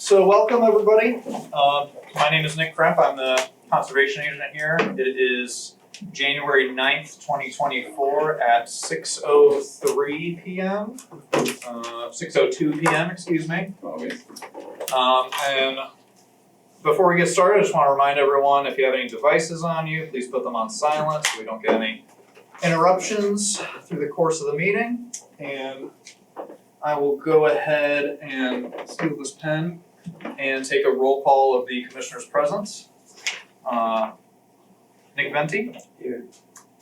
So welcome everybody. My name is Nick Kremp. I'm the conservation agent here. It is January 9th, 2024 at 6:03 p.m. 6:02 p.m. excuse me. And before we get started, I just want to remind everyone, if you have any devices on you, please put them on silent so we don't get any interruptions through the course of the meeting. And I will go ahead and steal this pen and take a roll call of the commissioners present. Nick Venti. Here.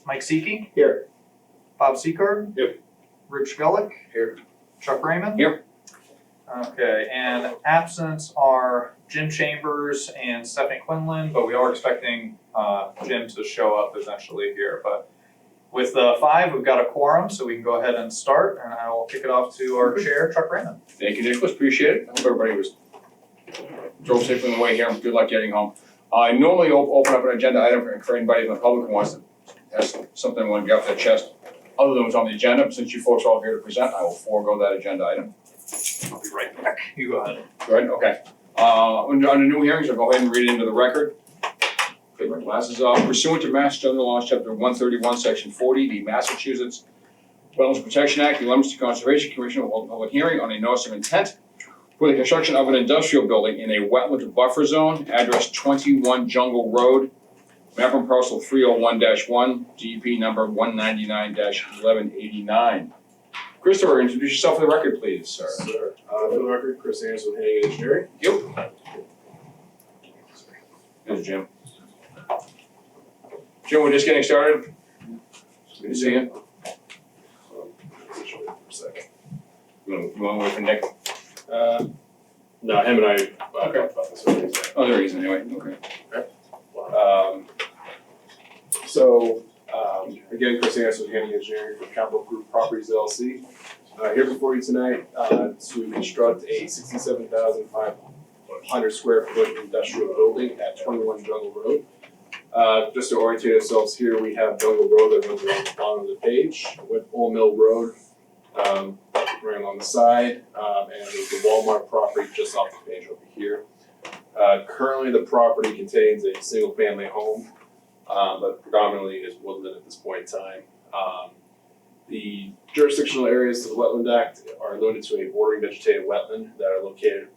Mike Seekey. Here. Bob Seacard. Here. Rich Gullick. Here. Chuck Raymond. Here. Okay, and absent are Jim Chambers and Stephanie Quinlan, but we are expecting Jim to show up eventually here. But with 5, we've got a quorum, so we can go ahead and start, and I will kick it off to our chair, Chuck Raymond. Thank you, Nicholas. Appreciate it. I hope everybody drove safely on the way here. Good luck getting home. I normally open up an agenda item for anybody in the public who wants to has something they want to get off their chest other than what's on the agenda. But since you folks are all here to present, I will forego that agenda item. I'll be right back. You go ahead. Good, okay. Under new hearings, I'll go ahead and read it into the record. Take my glasses off. Pursuant to Mass General Laws, Chapter 131, Section 40, the Massachusetts Wetlands Protection Act, the Leominster Conservation Commission will hold a public hearing on a notice of intent for the construction of an industrial building in a wetland buffer zone, address 21 Jungle Road, map and parcel 301-1, DEP number 199-1189. Christopher, introduce yourself for the record, please, sir. Sir, for the record, Chris Anderson with Hannigan Engineering. Yep. There's Jim. Jim, we're just getting started. Good to see you. You want to wait for Nick? No, him and I talked about this already. Oh, there he is anyway, okay. Again, Chris Anderson with Hannigan Engineering from Capital Group Properties LLC. Here before you tonight to construct a 67,500 square foot industrial building at 21 Jungle Road. Just to orientate ourselves here, we have Jungle Road that runs along the bottom of the page, with Old Mill Road right along the side, and there's the Walmart property just off the page over here. Currently, the property contains a single family home, but predominantly is woodland at this point in time. The jurisdictional areas of the Wetland Act are limited to a bordering vegetated wetland that are located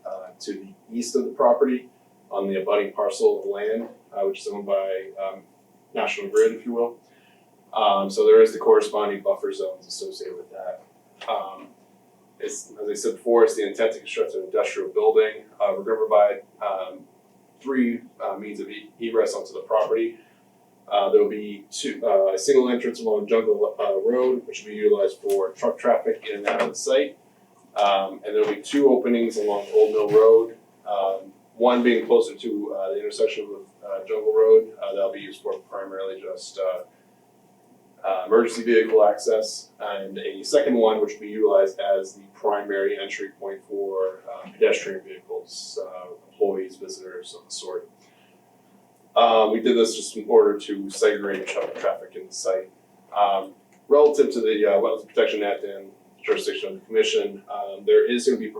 to the east of the property on the abutting parcel of land, which is owned by National Grid, if you will. So there is the corresponding buffer zones associated with that. As I said before, it's the intent to construct an industrial building. We're going to provide 3 means of egress onto the property. There will be a single entrance along Jungle Road, which will be utilized for truck traffic in and out of the site. And there will be 2 openings along Old Mill Road, one being closer to the intersection with Jungle Road. That'll be used for primarily just emergency vehicle access, and a second one which will be utilized as the primary entry point for pedestrian vehicles, employees, visitors of the sort. We did this just in order to segregate and shuttle traffic in the site. Relative to the Wetlands Protection Act and jurisdiction of the Commission, there is going to be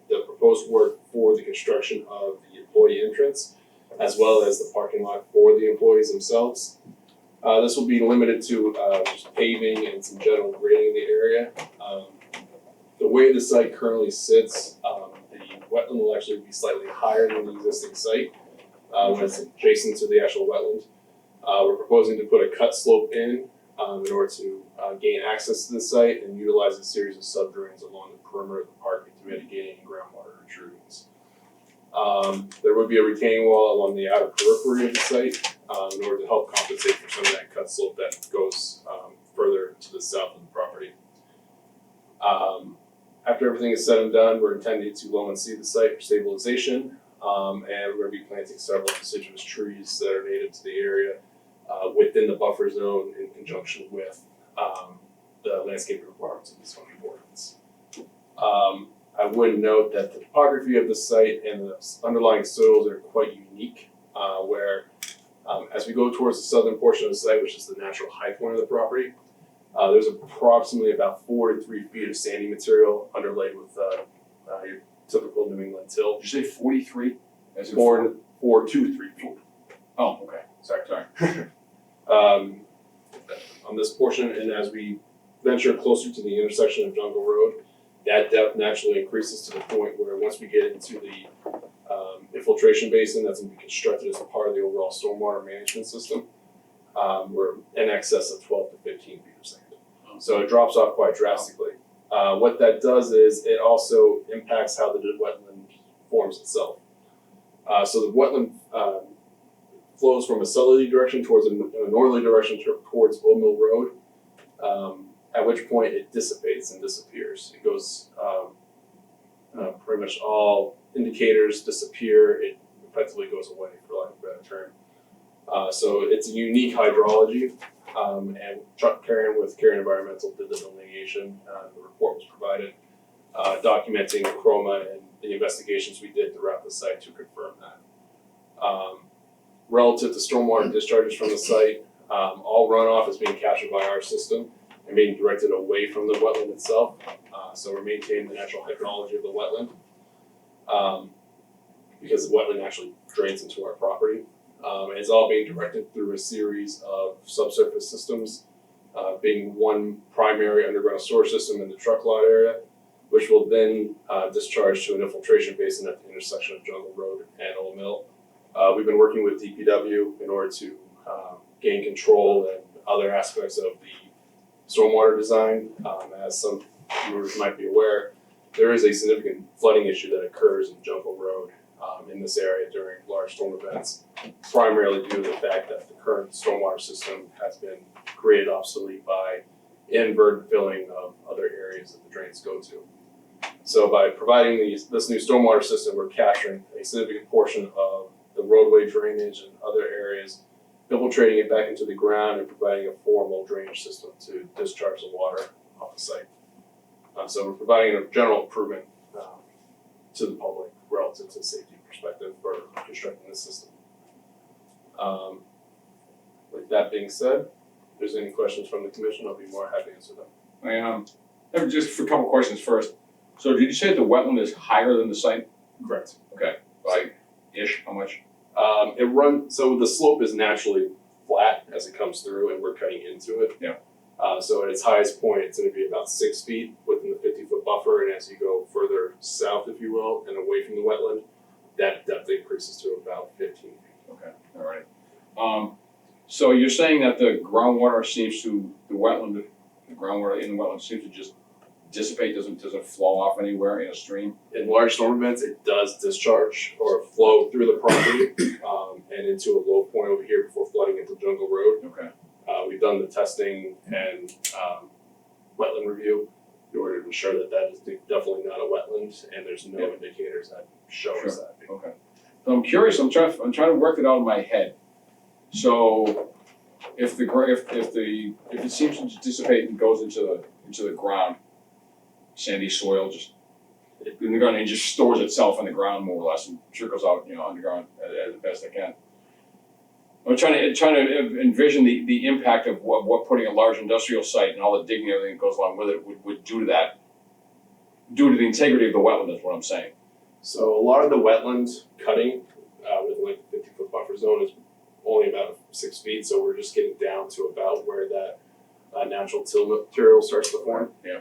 the proposed work for the construction of the employee entrance, as well as the parking lot for the employees themselves. This will be limited to just paving and some general grading in the area. The way the site currently sits, the wetland will actually be slightly higher than the existing site when it's adjacent to the actual wetland. We're proposing to put a cut slope in order to gain access to the site and utilize a series of subdrains along the perimeter of the park to mitigate any groundwater intrusions. There would be a retaining wall along the outer periphery of the site in order to help compensate for some of that cut slope that goes further to the south of the property. After everything is said and done, we're intending to loam and seed the site for stabilization, and we're going to be planting several deciduous trees that are native to the area within the buffer zone in conjunction with the landscaping requirements of the zoning ordinance. I would note that the topography of the site and the underlying soils are quite unique, where as we go towards the southern portion of the site, which is the natural high point of the property, there's approximately about 4 to 3 feet of sandy material underlaid with your typical New England till. Did you say 43? As in 4.234 feet. Oh, okay, sorry. On this portion, and as we venture closer to the intersection of Jungle Road, that depth naturally increases to the point where once we get into the infiltration basin that's gonna be constructed as a part of the overall stormwater management system, we're in excess of 12 to 15 feet of sand. So it drops off quite drastically. What that does is it also impacts how the wetland forms itself. So the wetland flows from a southerly direction towards a northerly direction towards Old Mill Road, at which point it dissipates and disappears. It goes, pretty much all indicators disappear, it effectively goes away, for lack of a better term. So it's a unique hydrology, and Chuck Karen with Karen Environmental did the delineation, the report was provided, documenting the chroma and the investigations we did throughout the site to confirm that. Relative to stormwater discharges from the site, all runoff is being captured by our system and being directed away from the wetland itself. So we're maintaining the natural hydrology of the wetland, because the wetland actually drains into our property. And it's all being directed through a series of subsurface systems, being one primary underground storage system in the truck lot area, which will then discharge to an infiltration basin at the intersection of Jungle Road and Old Mill. We've been working with DPW in order to gain control and other aspects of the stormwater design. As some viewers might be aware, there is a significant flooding issue that occurs in Jungle Road in this area during large storm events, primarily due to the fact that the current stormwater system has been created obsolete by inverted filling of other areas that the drains go to. So by providing this new stormwater system, we're capturing a significant portion of the roadway drainage and other areas, infiltrating it back into the ground and providing a formal drainage system to discharge the water off the site. So we're providing a general improvement to the public relative to the safety perspective for constructing this system. With that being said, if there's any questions from the commission, I'll be more happy to answer them. I have just a couple questions first. So did you say that the wetland is higher than the site? Correct. Okay, like ish, how much? So the slope is naturally flat as it comes through and we're cutting into it. Yeah. So at its highest point, it's gonna be about 6 feet within the 50-foot buffer, and as you go further south, if you will, and away from the wetland, that depth increases to about 15 feet. Okay, all right. So you're saying that the groundwater seems to, the groundwater in the wetland seems to just dissipate, doesn't flow off anywhere in a stream? In large storm events, it does discharge or flow through the property and into a low point over here before flooding into Jungle Road. Okay. We've done the testing and wetland review in order to ensure that that is definitely not a wetland, and there's no indicators that show us that. Okay. So I'm curious. I'm trying to work it out in my head. So if it seems to dissipate and goes into the ground, sandy soil just in the ground and just stores itself in the ground more or less and trickles out, underground as best I can. I'm trying to envision the impact of what putting a large industrial site and all the digging and everything that goes along with it would do to that, due to the integrity of the wetland is what I'm saying. So a lot of the wetland cutting with like the 50-foot buffer zone is only about 6 feet, so we're just getting down to about where that natural till material starts to form. Yeah.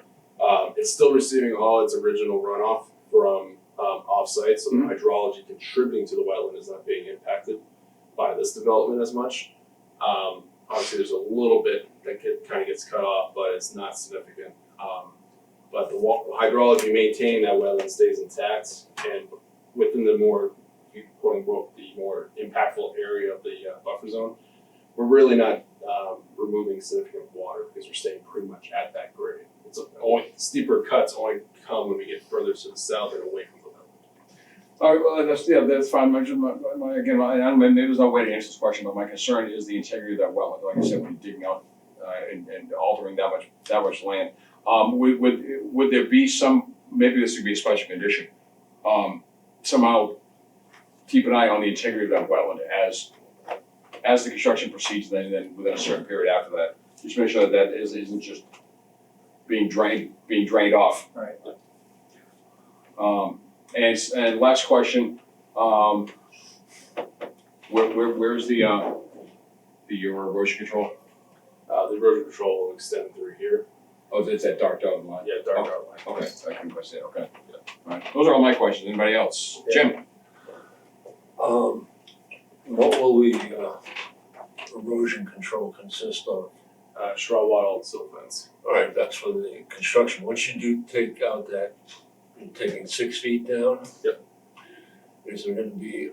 It's still receiving all its original runoff from off-site, so the hydrology contributing to the wetland is not being impacted by this development as much. Obviously, there's a little bit that kind of gets cut off, but it's not significant. But the hydrology maintaining that wetland stays intact, and within the more, quote unquote, the more impactful area of the buffer zone, we're really not removing significant water because we're staying pretty much at that grade. It's only steeper cuts only come when we get further to the south and away from the wetland. All right, well, that's fine. Again, I don't know, maybe there's no way to answer this question, but my concern is the integrity of that wetland. Like I said, when you're digging out and altering that much land, would there be some? Maybe this would be a special condition. Somehow, keep an eye on the integrity of that wetland as the construction proceeds. Then within a certain period after that, just make sure that isn't just being drained off. Right. And last question, where's the erosion control? The erosion control will extend through here. Oh, it's that dark dotted line? Yeah, dark outline. Okay, I can quite see it, okay. Alright, those are all my questions, anybody else? Jim? What will the erosion control consist of? Straw wattle and silt fence. Alright, that's for the construction. Once you do take out that, you're taking 6 feet down? Yep. Is there gonna be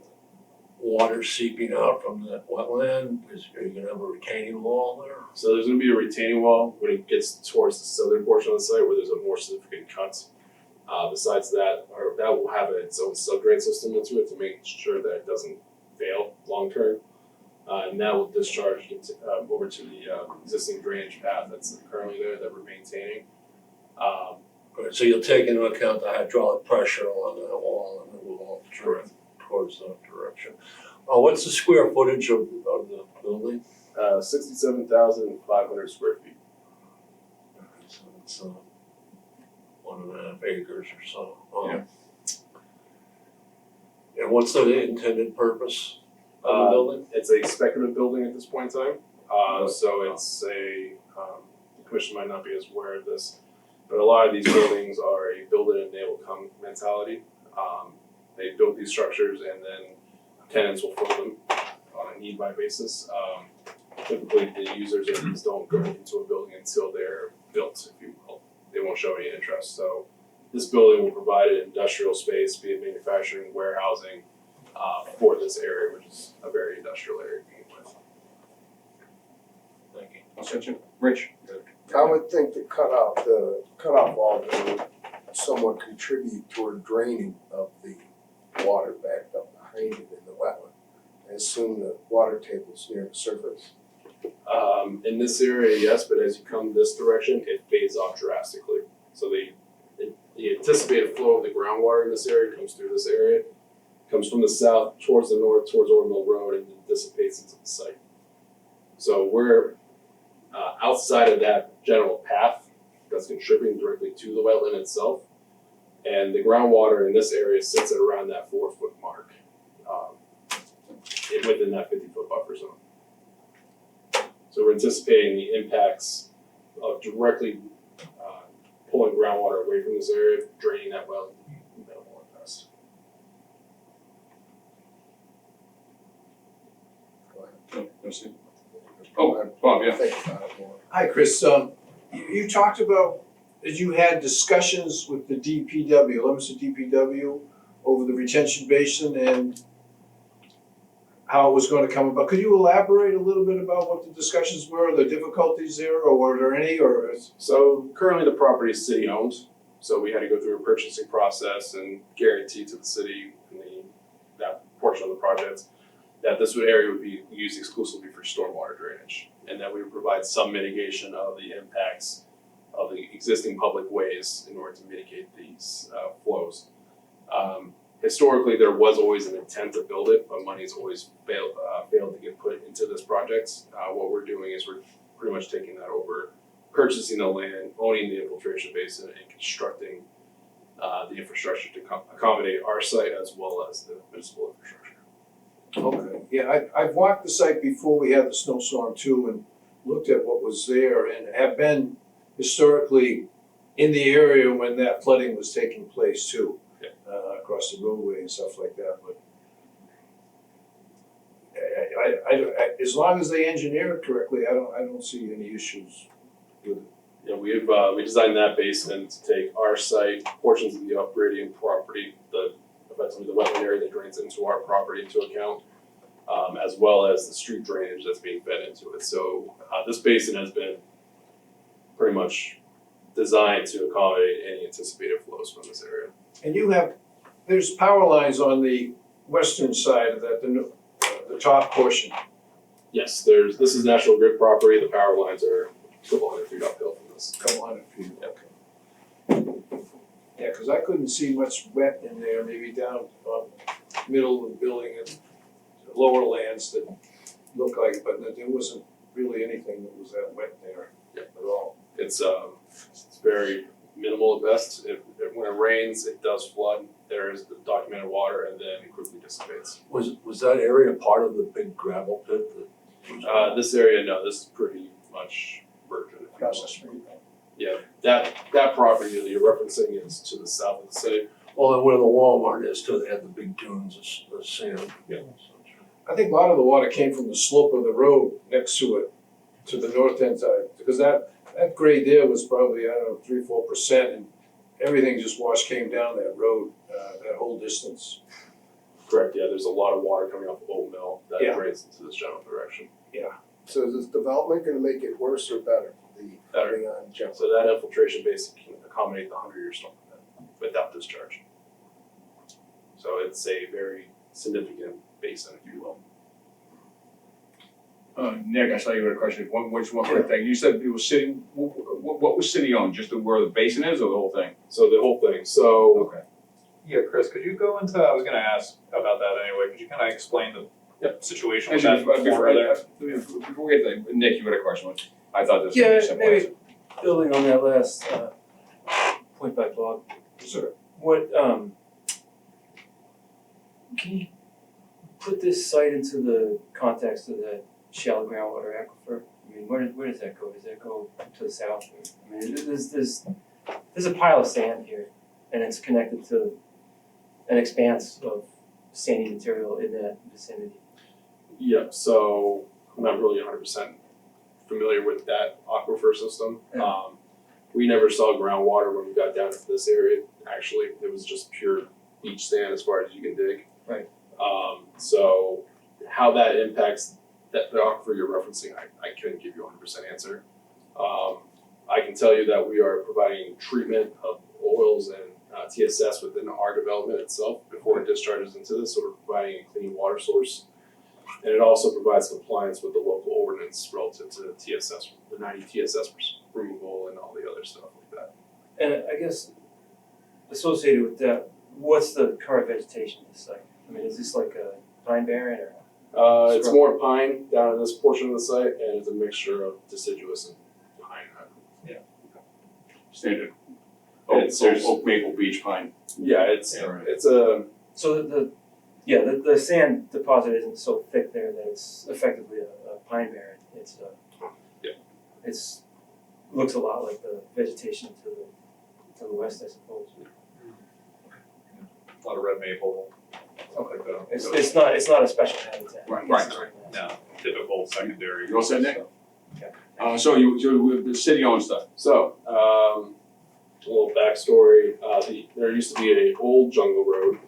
water seeping out from that wetland? Are you gonna have a retaining wall there? So there's gonna be a retaining wall when it gets towards the southern portion of the site where there's a more significant cut. Besides that, or that will have its own subdrain system into it to make sure that it doesn't fail long term. And that will discharge over to the existing drainage path that's currently there that we're maintaining. Alright, so you'll take into account the hydraulic pressure along that wall and it will all turn towards that direction. What's the square footage of the building? 67,500 square feet. So it's 1.5 acres or so. Yeah. And what's the intended purpose of the building? It's a speculative building at this point in time. Right. So it's the commission might not be as aware of this, but a lot of these buildings are a build it and they will come mentality. They build these structures and then tenants will fill them on a need by basis. Typically the users of these don't go into a building until they're built, if you will. They won't show any interest. So this building will provide an industrial space, be it manufacturing, warehousing, for this area, which is a very industrial area to begin with. Thank you. I'll set you, Rich? I would think the cutoff wall would somewhat contribute toward draining of the water backed up behind it in the wetland. I assume the water table's near the surface. In this area, yes, but as you come this direction, it fades off drastically. So the anticipated flow of the groundwater in this area comes through this area, comes from the south towards the north, towards Old Mill Road, and then dissipates into the site. So we're outside of that general path that's contributing directly to the wetland itself. And the groundwater in this area sits at around that 4-foot mark, within that 50-foot buffer zone. So we're anticipating the impacts of directly pulling groundwater away from this area, draining that well, minimal at best. Oh, Bob, yeah. Think about it more. Hi, Chris. You talked about that you had discussions with the DPW, Leominster DPW, over the retention basin and how it was going to come about. Could you elaborate a little bit about what the discussions were, the difficulties there, or were there any, or? So currently the property is city owned, so we had to go through a purchasing process and guarantee to the city in that portion of the project that this area would be used exclusively for stormwater drainage, and that we would provide some mitigation of the impacts of the existing public ways in order to mitigate these flows. Historically, there was always an intent to build it, but money's always failed to get put into this project. What we're doing is we're pretty much taking that over, purchasing the land, owning the infiltration basin, and constructing the infrastructure to accommodate our site as well as the municipal infrastructure. Okay, yeah, I've walked the site before we had the snowstorm too and looked at what was there and have been historically in the area when that flooding was taking place too. Across the roadway and stuff like that, but I as long as they engineer it correctly, I don't see any issues with it. Yeah, we designed that basin to take our site, portions of the upgrading property, effectively the wetland area that drains into our property into account, as well as the street drainage that's being fed into it. So this basin has been pretty much designed to accommodate any anticipated flows from this area. And there's power lines on the western side of that, the top portion. Yes, this is National Grid property. The power lines are a couple hundred feet uphill from this. Couple hundred feet, okay. Yeah, cause I couldn't see much wet in there, maybe down middle of the building and lower lands that look like it, but there wasn't really anything that was that wet there Yeah. at all. It's very minimal at best. When it rains, it does flood. There is the documented water, and then it quickly dissipates. Was that area part of the big gravel pit that? This area, no, this is pretty much virgin. if you will. Across the street. Yeah, that property that you're referencing is to the south of the city. Well, and where the Walmart is too, they had the big dunes of sand. Yeah. I think a lot of the water came from the slope of the road next to it, to the north end side, because that grade there was probably, I don't know, 3-4%, and everything just came down that road, that whole distance. Correct, yeah, there's a lot of water coming off of Old Mill that Yeah. drains into this general direction. So is this development gonna make it worse or better, the Better. putting on jump? So that infiltration basin can accommodate the 100-year storm event without discharge. So it's a very significant basin, if you will. Nick, I saw you had a question, one quick thing, you said it was city, what was city owned, just where the basin is or the whole thing? So the whole thing, so Okay. Yeah, Chris, could you go into, I was gonna ask about that anyway, could you kinda explain the situation with that Actually, before there? before we get to, Nick, you had a question, I thought this was Yeah, a simple maybe- answer. Building on that last point by Bob, Sure. what can you put this site into the context of the shallow groundwater aquifer? I mean, where does that go? Does that go to the south? I mean, there's a pile of sand here, and it's connected to an expanse of sandy material in that vicinity. yeah, so I'm not really 100% familiar with that aquifer system. Yeah. We never saw groundwater when we got down to this area, actually, it was just pure beach sand as far as you can dig. Right. So how that impacts the aquifer you're referencing, I couldn't give you a 100% answer. I can tell you that we are providing treatment of oils and TSS within our development itself before it discharges into this, so we're providing a clean water source. And it also provides compliance with the local ordinance relative to TSS, the 90 TSS removal and all the other stuff like that. And I guess associated with that, what's the current vegetation of the site? I mean, is this like a pine barren or? It's more pine down in this portion of the site, and it's a mixture of deciduous and pine. Standard. It's- there's- Oak, maple, beech, pine. Yeah, it's Yeah, right. it's a So the sand deposit isn't so thick there that it's effectively a pine barren. It's Yeah. it's looks a lot like the vegetation to the west, I suppose. A lot of red maple, stuff like that. It's not a special habitat. Right. No, typical secondary. You all set, Nick? Okay. So the city owns stuff. So, a little backstory, there used to be an old jungle road,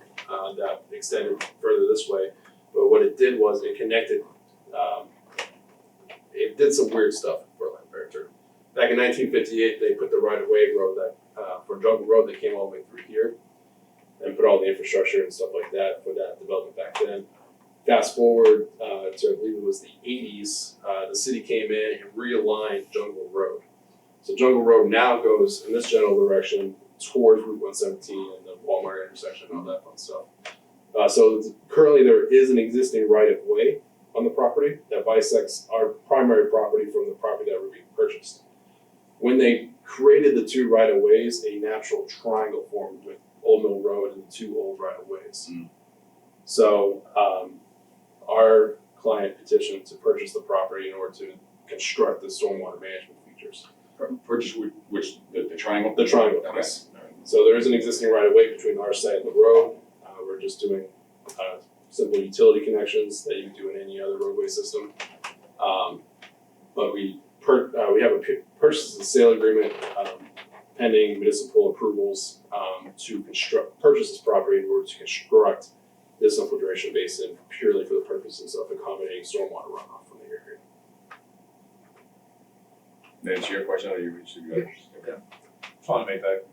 that extended further this way, but what it did was it connected, it did some weird stuff for lack of a better term. Back in 1958, they put the right-of-way road that, for jungle road that came all the way through here, and put all the infrastructure and stuff like that for that development back then. Fast forward, to I believe it was the 80s, the city came in and realigned Jungle Road. So Jungle Road now goes in this general direction towards Route 117 and the Walmart intersection and all that fun stuff. So currently there is an existing right of way on the property that bisects our primary property from the property that we're being purchased. When they created the two right of ways, a natural triangle formed with Old Mill Road and the two old right of ways. Mm. So our client petitioned to purchase the property in order to construct the stormwater management features. Purchase which, the triangle? The triangle, Okay. yes. So there is an existing right of way between our site and the road. We're just doing simple utility connections that you can do in any other roadway system. But we have a purchase and sale agreement pending municipal approvals to purchase this property in order to construct this infiltration basin purely for the purposes of accommodating stormwater runoff from the area. Did I answer your question or you? Just wanna make that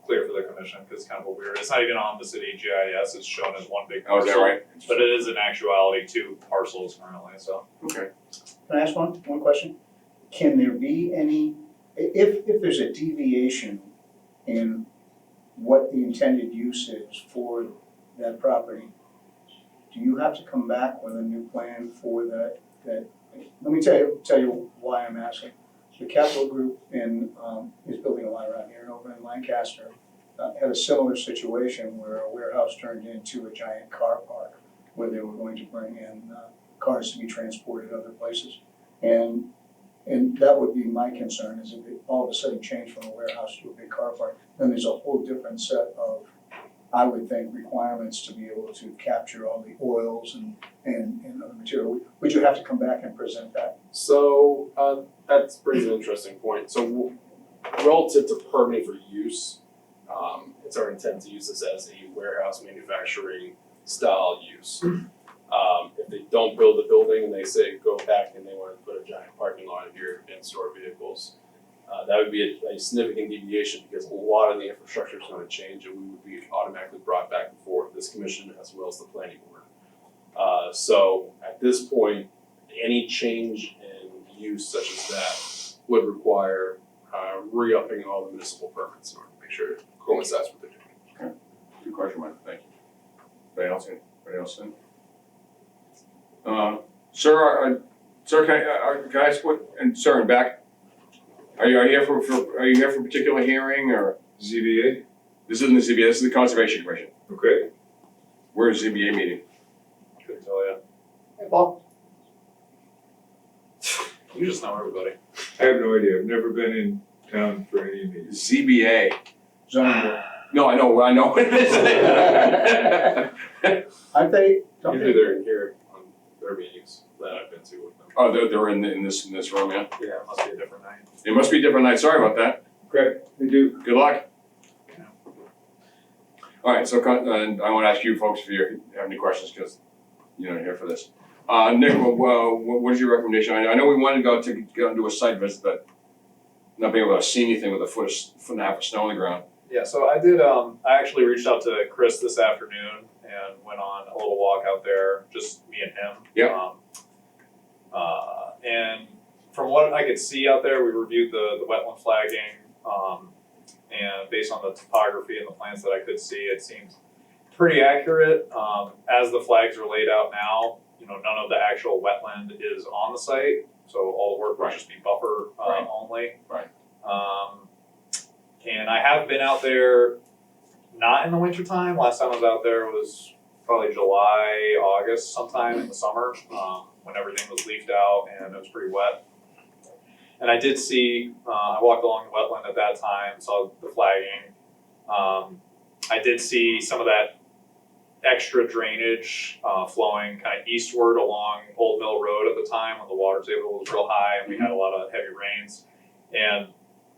clear for the commission, cause it's kind of a weird, it's not even on the city GIS, it's shown as one big Oh, is parcel. that right? But it is in actuality two parcels currently, so. Okay. Can I ask one question? Can there be any, if there's a deviation in what the intended use is for that property, do you have to come back with a new plan for that? Let me tell you why I'm asking. the Capital Group is building a lot around here and over in Lancaster, had a similar situation where a warehouse turned into a giant car park where they were going to bring in cars to be transported other places. And that would be my concern, is if it all of a sudden changed from a warehouse to a big car park, then there's a whole different set of, I would think, requirements to be able to capture all the oils and other material. Would you have to come back and present that? So, that brings an interesting point. So, relative to permitting for use, it's our intent to use this as a warehouse manufacturing style use. If they don't build the building and they say go back and they want to put a giant parking lot here and store vehicles, that would be a significant deviation because a lot of the infrastructure is going to change and we would be automatically brought back before this commission as well as the planning board. So at this point, any change in use such as that would require re-upping all the municipal permits in order to make sure it coincides with the doing. Good question, Mike, thank you. Anybody else in? Sir, can I ask what, and sir, in back, are you here for a particular hearing or? ZBA? This isn't the ZBA, this is the Conservation Commission. Okay. Where's ZBA meeting? Couldn't tell you. Hey, Paul? You just know everybody. I have no idea. I've never been in town for any meetings. ZBA. Zoning board. No, I know what it is. Aren't they? Usually they're in here on their meetings that I've been to with them. Oh, they're in this room, yeah? Yeah, it must be a different night. It must be a different night, sorry about that. Okay, they do. Good luck. Yeah. All right, so and I want to ask you folks if you have any questions because you're not here for this. Nick, what is your recommendation? I know we wanted to go and do a site visit, but not being able to see anything with a foot and a half of snow on the ground. Yeah, so I did, I actually reached out to Chris this afternoon and went on a little walk out there, just me and him. Yeah. And from what I could see out there, we reviewed the wetland flagging, and based on the topography and the plans that I could see, it seemed pretty accurate. As the flags are laid out now, none of the actual wetland is on the site, so all the work would just be buffer only. Right. And I have been out there, not in the winter time. Last time I was out there was probably July, August, sometime in the summer, when everything was leafed out and it was pretty wet. And I did see, I walked along the wetland at that time, saw the flagging. I did see some of that extra drainage flowing kind of eastward along Old Mill Road at the time when the water table was real high and we had a lot of heavy rains. And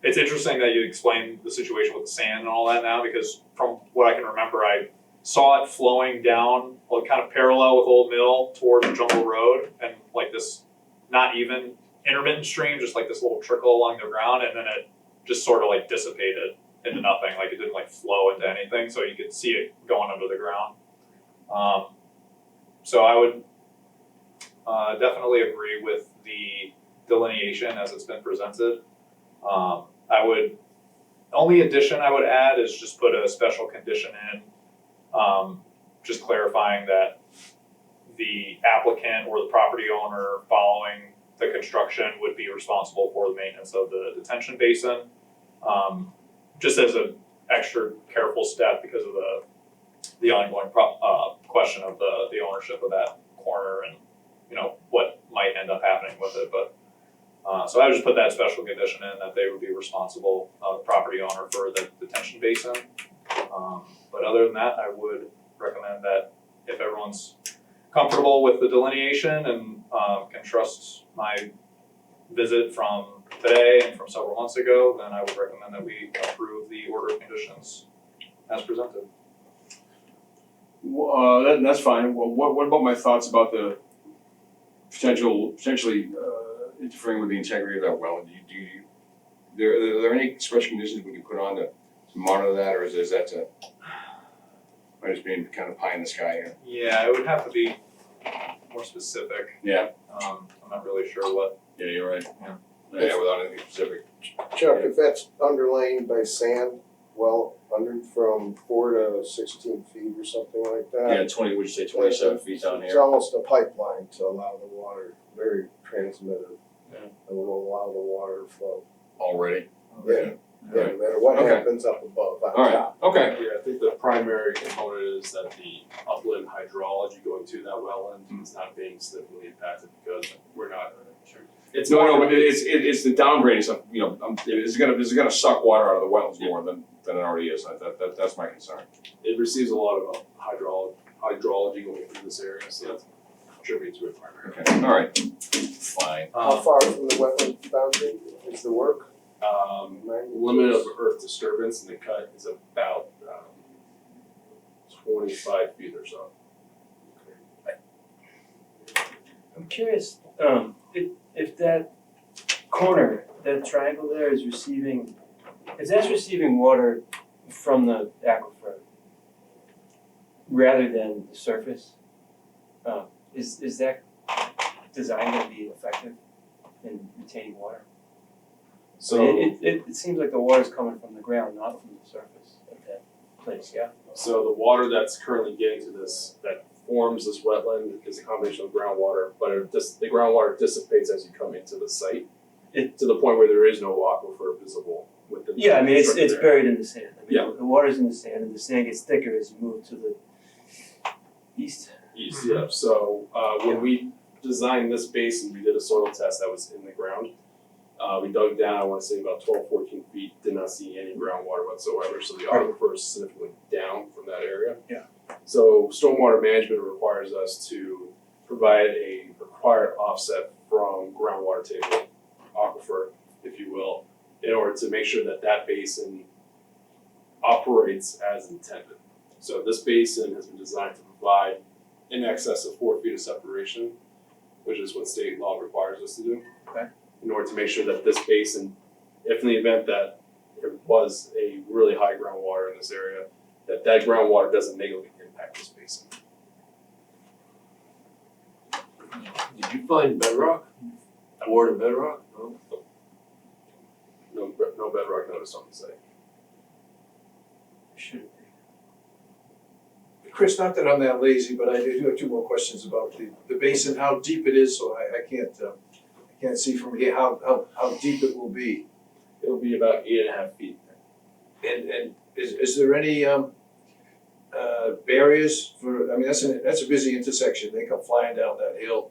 it's interesting that you explained the situation with the sand and all that now, because from what I can remember, I saw it flowing down, like kind of parallel with Old Mill towards Jungle Road, and like this not even intermittent stream, just like this little trickle along the ground, and then it just sort of like dissipated into nothing, like it didn't like flow into anything, so you could see it going under the ground. So I would definitely agree with the delineation as it's been presented. Only addition I would add is just put a special condition in, just clarifying that the applicant or the property owner following the construction would be responsible for the maintenance of the detention basin. Just as an extra careful step because of the ongoing question of the ownership of that corner and what might end up happening with it. But so I would just put that special condition in that they would be responsible, the property owner, for the detention basin. But other than that, I would recommend that if everyone's comfortable with the delineation and can trust my visit from today and from several months ago, then I would recommend that we approve the order of conditions as presented. That's fine. Well, what about my thoughts about the potentially interfering with the integrity of that well? Are there any special conditions we can put on to monitor that, or is that am I just being kind of pie in the sky here? Yeah, it would have to be more specific. Yeah. I'm not really sure what. Yeah, you're right. Yeah. Yeah, without anything specific. Chuck, if that's underlain by sand, from 4 to 16 feet or something like that. Yeah, 20. Would you say 27 feet down It's here? almost a pipeline to allow the water, very transmitted. that will allow the water to flow. Already? Yeah, yeah, no matter what Okay. happens up above, on Alright, top. okay. Yeah, I think the primary component is that the upland hydrology going to that wetland is not being significantly impacted because we're not. It's No, more, but it's the downgrading stuff, you know, it's gonna suck water out of the wetlands more than it already is, that's my concern. it receives a lot of hydrology going through this area, so that contributes to it primarily. Okay, alright, fine. How far from the wetland boundary is the work? Limit of earth disturbance in the cut is about 25 feet or so. I'm curious, if that corner, that triangle there is receiving, if that's receiving water from the aquifer rather than the surface, is that design gonna be effective in retaining water? So, It seems like the water's coming from the ground, not from the surface of that place, yeah? so the water that's currently getting to this, that forms this wetland is a combination of groundwater, but the groundwater dissipates as you come into the site. To the point where there is no aquifer visible within the Yeah, I mean, it's infrastructure buried in the sand. I mean, Yeah. the water's in the sand and the sand gets thicker as you move to the east. there. East, yeah, so when we designed this basin, we did a soil test that was in the ground. We dug down, I wanna say about 12, 14 feet, did not see any groundwater whatsoever, so the aquifer is significantly down from that area. Yeah. So stormwater management requires us to provide a required offset from groundwater table aquifer, if you will, in order to make sure that that basin operates as intended. So this basin has been designed to provide in excess of 4 feet of separation, which is what state law requires us to do. Okay. In order to make sure that this basin, if in the event that there was a really high groundwater in this area, that groundwater doesn't negatively impact this basin. Did you find bedrock? Ward of bedrock? No? No bedrock notice on the site. Should be. Chris, not that I'm that lazy, but I do have two more questions about the basin, how deep it is, so I can't see from here how deep it will be. It'll be about 8.5 feet. And is there any barriers for, I mean, that's a busy intersection, they come flying down that hill.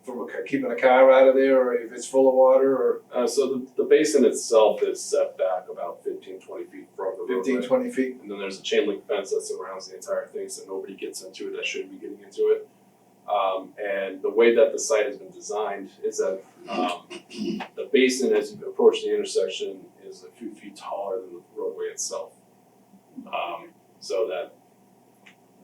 From keeping a car out of there, or if it's full of water, or So the basin itself is set back about 15, 20 feet from the roadway. 15, 20 feet? And then there's a chain link fence that surrounds the entire thing, so nobody gets into it that shouldn't be getting into it. And the way that the site has been designed is that the basin, as you approach the intersection, is a few feet taller than the roadway itself. So that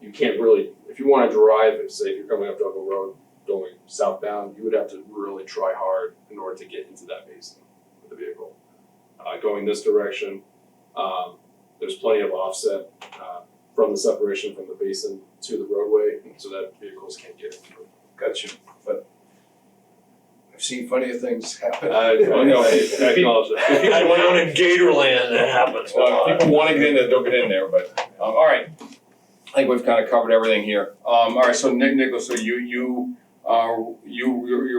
you can't really, if you wanna drive, say if you're coming up Jungle Road, going southbound, you would have to really try hard in order to get into that basin with the vehicle. Going this direction, there's plenty of offset from the separation from the basin to the roadway, so that vehicles can't get into it. Gotcha, but I've seen funny of things happen. I know, I acknowledge that. People down in Gatorland, that happens a lot. People wanna get in there, they'll get in there, but, alright. I think we've kinda covered everything here. Alright, so Nicholas, so your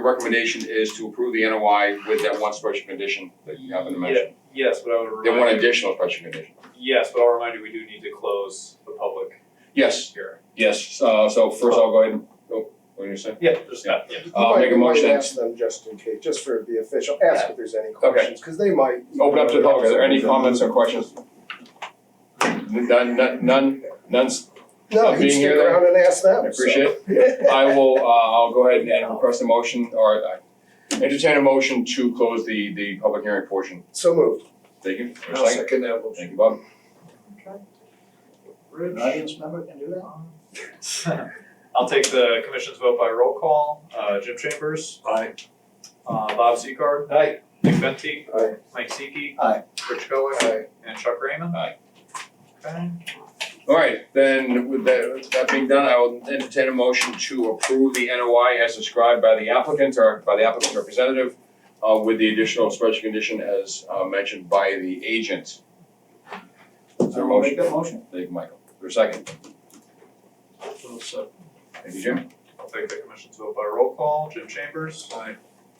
recommendation is to approve the NOI with that one special condition that you happen to mention? Yes, but I would remind Then one you- additional special condition? Yes, but I'll remind you, we do need to close the public Yes, hearing. yes, so first I'll go ahead and, what are you gonna say? Yeah, just that, yeah. Make a motion, You might ask them just in case, just for the official, ask if there's any questions, cause they might. open up to the public, are there any comments or questions? None's, No, being you stick here then? around and ask them, I appreciate it. I will, I'll go ahead and request a motion, or entertain a motion to close the public hearing portion. So moved. Thank you. I'll second that motion. Thank you, Bob. An audience member can do that? I'll take the commission's vote by roll call. Jim Chambers. Aye. Bob Seacard. Aye. Nick Venti. Aye. Mike Seeke. Aye. Rich Goic. Aye. And Chuck Raymond. Aye. Okay. All right, then with that being done, I will entertain a motion to approve the NOI as described by the applicant or by the applicant's representative with the additional special condition as mentioned by the agent. Is there a I'll make motion? that motion. Thank you, Michael. For a second. So, Thank you, Jim. I'll take the commission's vote by roll call. Jim Chambers. Aye.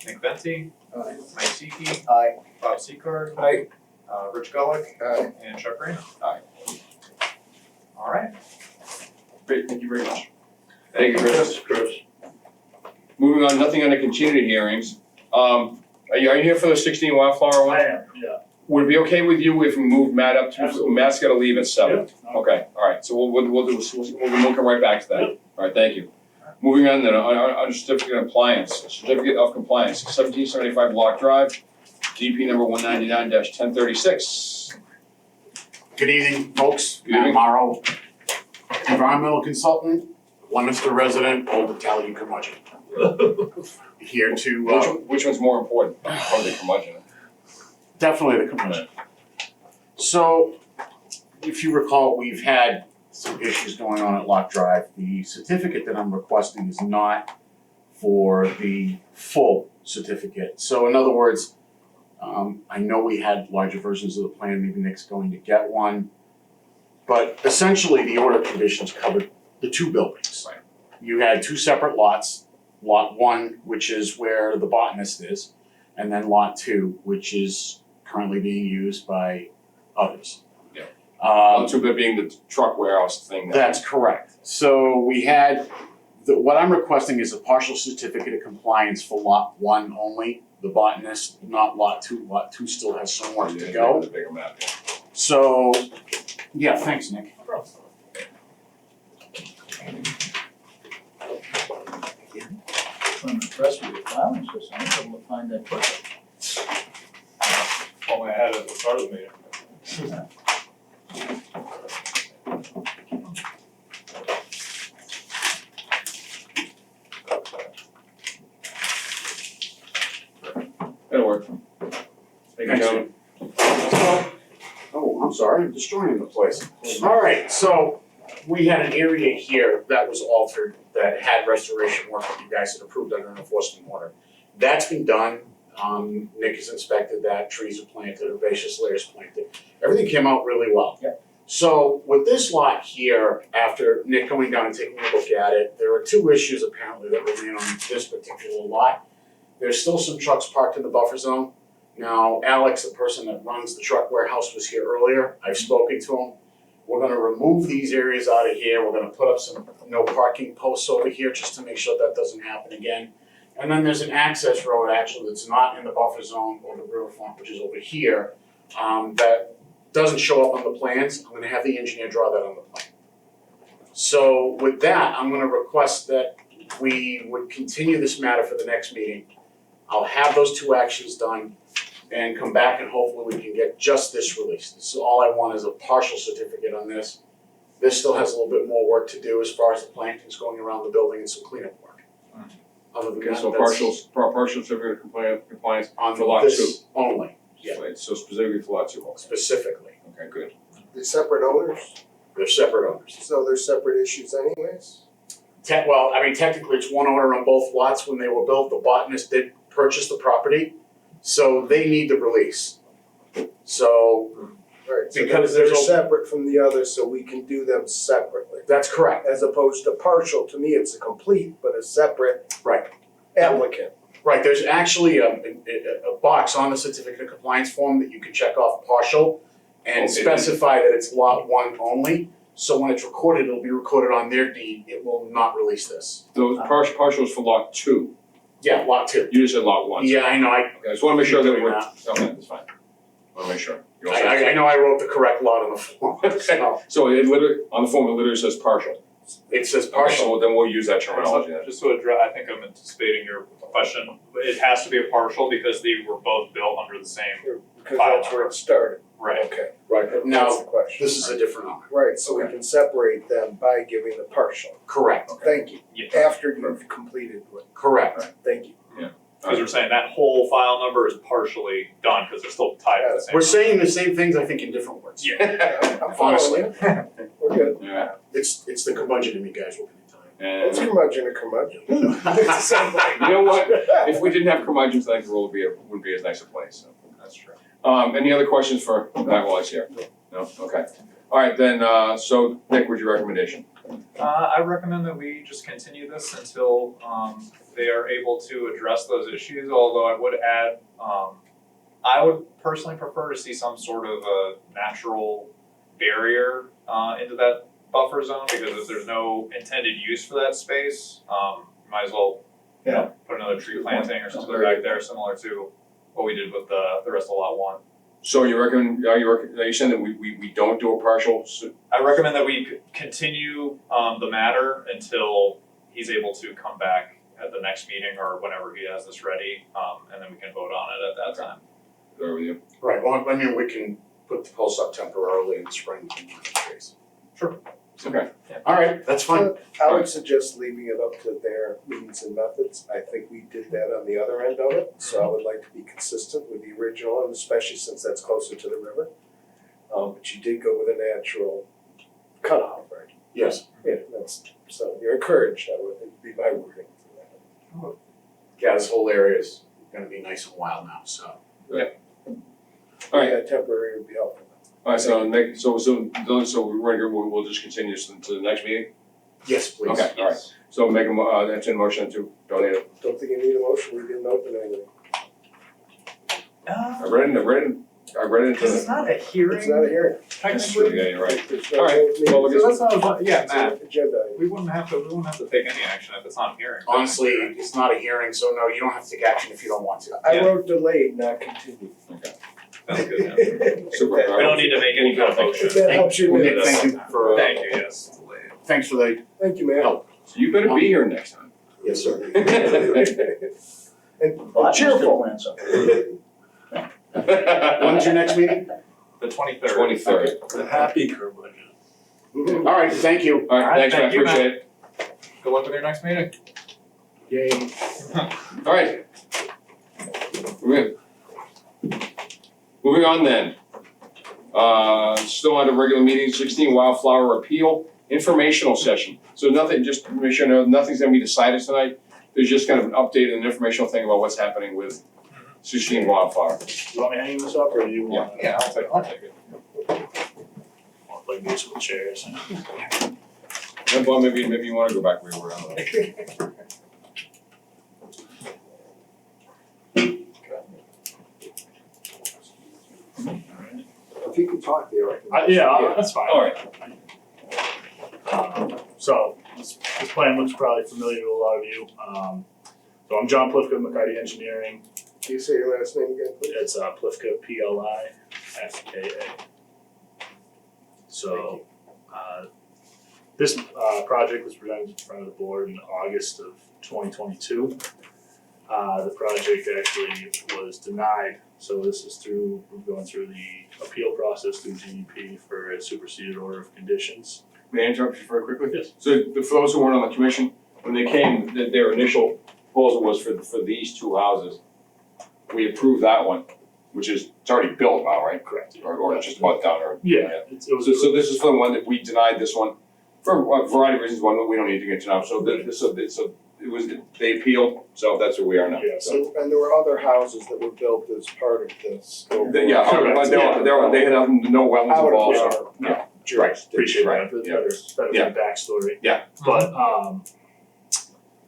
Nick Venti. Aye. Mike Seekey. Aye. Bob Secor. Aye. Rich Gullick. Aye. And Chuck Reino. Aye. Alright, Great, thank you very much. Thank you, Chris. Moving on, nothing under continued hearings. Are you here for the 16 Wildflower one? am, yeah. Would it be okay with you if we move Matt up to, Absolutely. Matt's gotta leave at 7? Yep. Okay, alright, so we'll come right back to that. Alright, thank you. Moving on then, on certificate of compliance, 1775 Lock Drive, DP number 199-1036. Good evening, folks. Good evening. Matt Morrow, environmental consultant, Leominster resident, Old Italian curmudgeon. Here to, Which one's more important? Probably the curmudgeon. definitely the curmudgeon. So, if you recall, we've had some issues going on at Lock Drive. The certificate that I'm requesting is not for the full certificate. So in other words, I know we had larger versions of the plan, maybe Nick's going to get one. But essentially, the order of conditions covered the two buildings. Right. You had two separate lots, lot 1, which is where the botanist is, and then lot 2, which is currently being used by others. Yeah. One, two, that being the truck warehouse thing. That's correct. So we had, what I'm requesting is a partial certificate of compliance for lot 1 only, the botanist, not lot 2. Lot 2 still has some work to go. The bigger map, yeah. So, yeah, thanks, Nick. I'm impressed with your filing system, I'm able to find that quick. Only I had it at the start of the meeting. That'll work. Thank you, gentlemen. Oh, I'm sorry, I'm destroying the place. Alright, so we had an area here that was altered, that had restoration work that you guys had approved under an enforcement order. That's been done, Nick has inspected that, trees are planted, herbaceous layers planted, everything came out really well. Yep. So with this lot here, after Nick going down and taking a look at it, there are two issues apparently that remain on this particular lot. There's still some trucks parked in the buffer zone. Now, Alex, the person that runs the truck warehouse, was here earlier. I've spoken to him. We're gonna remove these areas out of here. We're gonna put up some no parking posts over here just to make sure that doesn't happen again. And then there's an access road actually that's not in the buffer zone or the riverfront, which is over here, that doesn't show up on the plans. I'm gonna have the engineer draw that on the plan. So with that, I'm gonna request that we would continue this matter for the next meeting. I'll have those two actions done and come back and hopefully we can get just this released. This is all I want is a partial certificate on this. This still has a little bit more work to do as far as the plantings going around the building and some cleanup work. Other than Okay, that, so that's partial certificate of compliance on for lot 2. this only, yeah, Right, so specifically for lot 2, specifically. okay, good. They're separate owners, They're separate owners. so they're separate issues anyways? Well, I mean, technically it's one owner on both lots. When they were built, the botanist did purchase the property, so they need the release. So, Right, so Because they're there's a- separate from the others, so we can do them separately. that's correct. As opposed to partial, to me it's a complete, but a separate Right. applicant. Right, there's actually a box on the certificate of compliance form that you can check off partial and Okay. specify that it's lot 1 only. So when it's recorded, it'll be recorded on their deed, it will not release this. Those partials for lot 2, Yeah, lot 2. you just said lot 1. Yeah, I know, Okay, I just wanna make sure that Doing we're, that. okay, that's fine. Wanna make sure. You all set? I know I wrote the correct lot on the form, so So it literally, on the form, it literally says partial. it says Okay, partial. so then we'll use that terminology then. Just to address, I think I'm anticipating your question, it has to be a partial because they were both built under the same, Because that's where it started. right? Okay, Right, that's now, the question. this is a different owner. Right, so we can separate them by giving the partial. Correct, Thank you. Yeah. After you've completed what, correct. thank you. Because we're saying that whole file number is partially done, because they're still tied to the same. We're saying the same things, I think, in different words. Yeah. I'm Honestly. following you. We're good. Yeah, It's the curmudgeon in me, guys, working in It's and curmudgeon and curmudgeon. time. It's the same thing. you know what? If we didn't have curmudgeons, I think the world wouldn't be as nice a place, so. That's true. Any other questions for Matt while he's here? No, okay. All right, then, so Nick, what's your recommendation? I recommend that we just continue this until they are able to address those issues, although I would add, I would personally prefer to see some sort of a natural barrier into that buffer zone, because if there's no intended use for that space, might as well, you know, put another tree planting or something back there, similar to what we did with the rest of lot one. So you recommend, are you saying that we don't do a partial? I recommend that we continue the matter until he's able to come back at the next meeting or whenever he has this ready, and then we can vote on it at that time. Go with you. Right, well, I mean, we can put the posts up temporarily in the spring. Sure. Okay. Alright, that's fine. I would suggest leaving it up to their means and methods. I think we did that on the other end of it, so I would like to be consistent with the original, and especially since that's closer to the river. But you did go with a natural cutoff, right? Yes. Yeah, that's, so you're encouraged, that would be my wording for that. Yeah, this whole area is gonna be nice and wild now, so. Alright. Yeah, temporary would be helpful. Alright, so we'll just continue this to the next meeting? Yes, please. Okay, alright. So make entertain a motion to donate it. Don't think you need a motion, we didn't open anything. I read it Because into it's not a hearing, It's not a hearing. technically. yeah, you're right. There's no All right, meeting. well, So that's not, yeah, It's an Matt, agenda item. we wouldn't have to take any action if it's not a hearing. Honestly, it's not a hearing, so no, you don't have to take action if you don't want to. I Yeah. wrote delayed, not continued. That's good, yeah. Super. We don't need to make any kind of motion. If that helps you. Well, with Nick, this. thank you for, Thank you, yes. thanks for the Thank you, man. help. So you better be here next time. Yes, sir. And cheerful. When's your next meeting? The 23rd. 23rd. The happy curmudgeon. Alright, thank you. Alright, thanks, man, Thank you, Matt. appreciate it. Good luck with your next meeting. Yay. Alright. Moving on then. Still on the regular meeting, 16 Wildflower Appeal Informational Session. So nothing, just to make sure, nothing's gonna be decided tonight. There's just kind of an update and informational thing about what's happening with 16 Wildflower. You want me hanging this up, or do you want Yeah, I'll take it. to play musical chairs? Yeah, Bob, maybe you wanna go back where you were. I don't know. If you can talk there, I can. That's fine. Alright. So, this plan looks probably familiar to a lot of you. So I'm John Plifka, McCarty Engineering. Can you say your last name again, please? It's Plifka, Plifka. So, this project was presented in front of the board in August of 2022. The project actually was denied, so this is we're going through the appeal process through DEP for a superseded order of conditions. May I interrupt you very quickly? Yes. So for those who weren't on the commission, when they came, their initial proposal was for these two houses. We approved that one, which is, it's already built now, right? Correct. Or just about done, or. Yeah, it was. So this is for the one that we denied this one, for a variety of reasons, one that we don't need to get to now, so it was, they appealed, so that's where we are now. Yeah, So, and there were other houses that were built as part of this. Yeah, Correct. they had no wetlands Out involved, of so, our yeah. jurisdiction. Appreciate Right, that, yeah. better backstory. Yeah. But,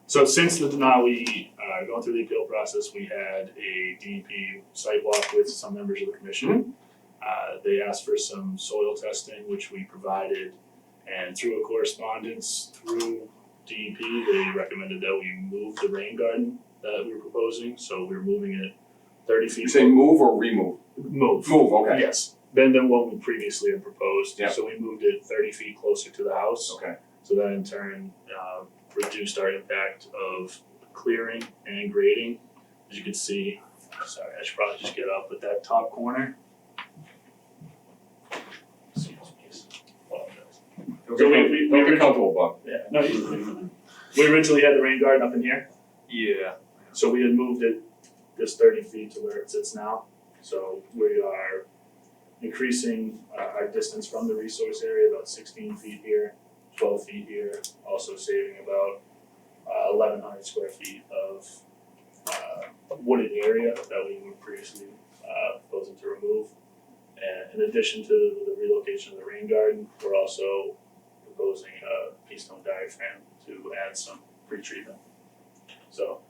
so since the denial, we, going through the appeal process, we had a DEP site walk with some members of the commission. They asked for some soil testing, which we provided, and through a correspondence through DEP, they recommended that we move the rain garden that we were proposing, so we're moving it 30 feet. You say move or remove? Move. Move, okay. Yes, than what we previously had proposed. Yeah. So we moved it 30 feet closer to the house. Okay. So that in turn reduced our impact of clearing and grading. As you can see, sorry, I should probably just get up with that top corner. So we Don't get comfortable, Bob. yeah, no, we originally had the rain garden up in here, Yeah. so we had moved it this 30 feet to where it sits now. So we are increasing our distance from the resource area about 16 feet here, 12 feet here, also saving about 1,100 square feet of wooded area that we were previously proposing to remove. And in addition to the relocation of the rain garden, we're also proposing proposing a Keystone diaphragm to add some pretreatment. So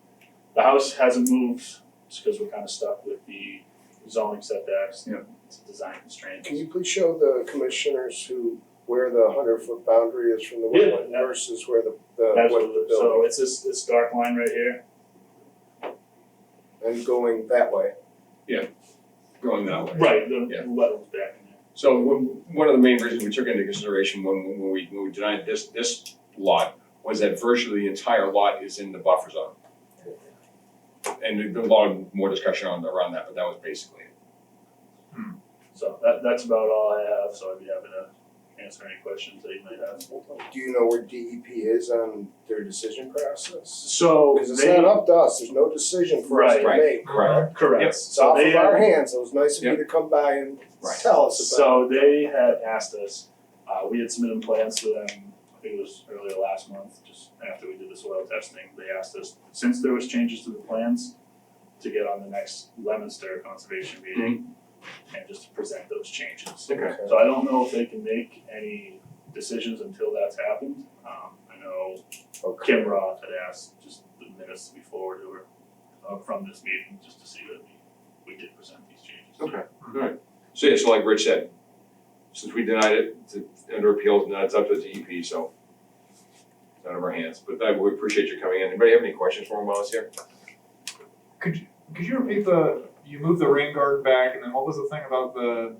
the house hasn't moved just because we're kind of stuck with the zoning setbacks. Yeah. It's design constraints. Can you please show the commissioners where the 100-foot boundary is from the Yeah, wetland yeah. versus where what the Absolutely. So building, it's this dark line right here. and going that way? Going that way. Right, the Yeah. wetlands back in there. So one of the main reasons we took into consideration when we denied this lot was that virtually the entire lot is in the buffer zone. And a lot more discussion around that, but that was basically it. So that's about all I have, so I'd be happy to answer any questions that you might have. Do you know where DEP is on their decision process? So Because it's not up to us, there's no decision for us to Right. make. Correct. correct, Yep. It's off they of our had, hands, it was nice of you to come by and Right. tell us about so they had asked us, we had submitted plans to them, I think it was earlier last month, just after we did the soil testing, they asked us, since there was changes to the plans, to get on the next Leominster conservation meeting and just to present those changes. Okay. So I don't know if they can make any decisions until that's happened. I know Kim Roth had asked just the minutes to be forwarded to her from this meeting, just to see that we did present these changes. Okay, alright. So yeah, so like Rich said, since we denied it, it's under appeals, now it's up to the DEP, so it's out of our hands, but we appreciate you coming in. Anybody have any questions for him while he's here? Could you repeat you moved the rain garden back, and then what was the thing about the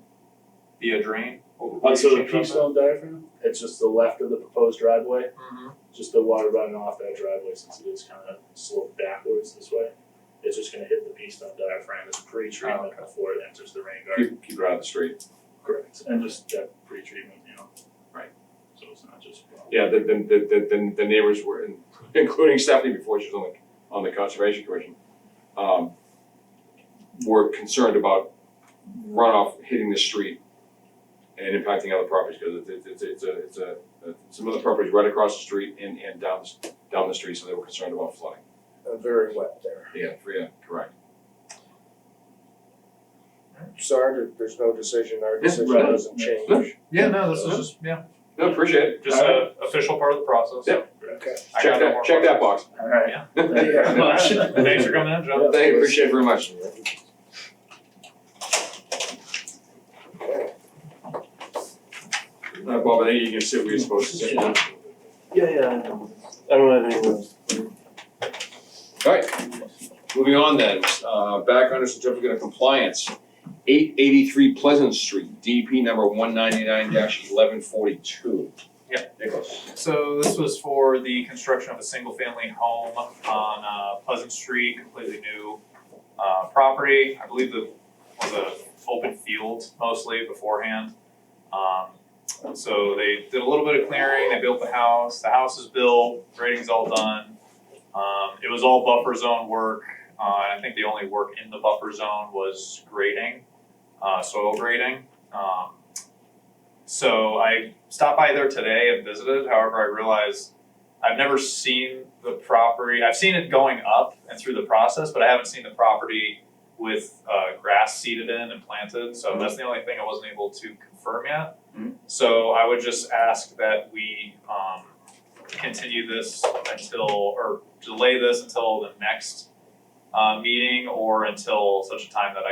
drain? So the Keystone diaphragm, it's just the left of the proposed driveway, just the water running off that driveway, since it is kind of sloped backwards this way. It's just gonna hit the Keystone diaphragm as pre-treatment before it enters the rain garden. Keep it out of the street. Correct, and just that pre-treatment, Right. So it's not just. Yeah, the neighbors were, including Stephanie before she was on the Conservation Commission, were concerned about runoff hitting the street and impacting other properties, because some of the properties right across the street and down the street, so they were concerned about flooding. very wet there. Yeah, correct. Sorry, there's no decision, our decision right. doesn't change. Yeah, no, this is just, No, appreciate it. just a official part of the process. Yep. Okay. I got no more Check that box. Alright. Yeah. Thank you very much. Thanks for coming in, Joe. Thank you, appreciate it very much. Okay. Bob, I think you can sit where you're supposed to sit. Yeah, I don't have anyone. Alright, moving on then, back under certificate of compliance, 883 Pleasant Street, DP number 199-1142. Yeah. Nicholas. So this was for the construction of a single-family home on Pleasant Street, completely new property. I believe it was a open field mostly beforehand. So they did a little bit of clearing, they built the house is built, grading's all done. It was all buffer zone work, and I think the only work in the buffer zone was grading, soil grading. So I stopped by there today and visited, however, I realized I've never seen the property, I've seen it going up and through the process, but I haven't seen the property with grass seeded in and planted, so that's the only thing I wasn't able to confirm yet. So I would just ask that we continue this or delay this until the next meeting, or until such a time that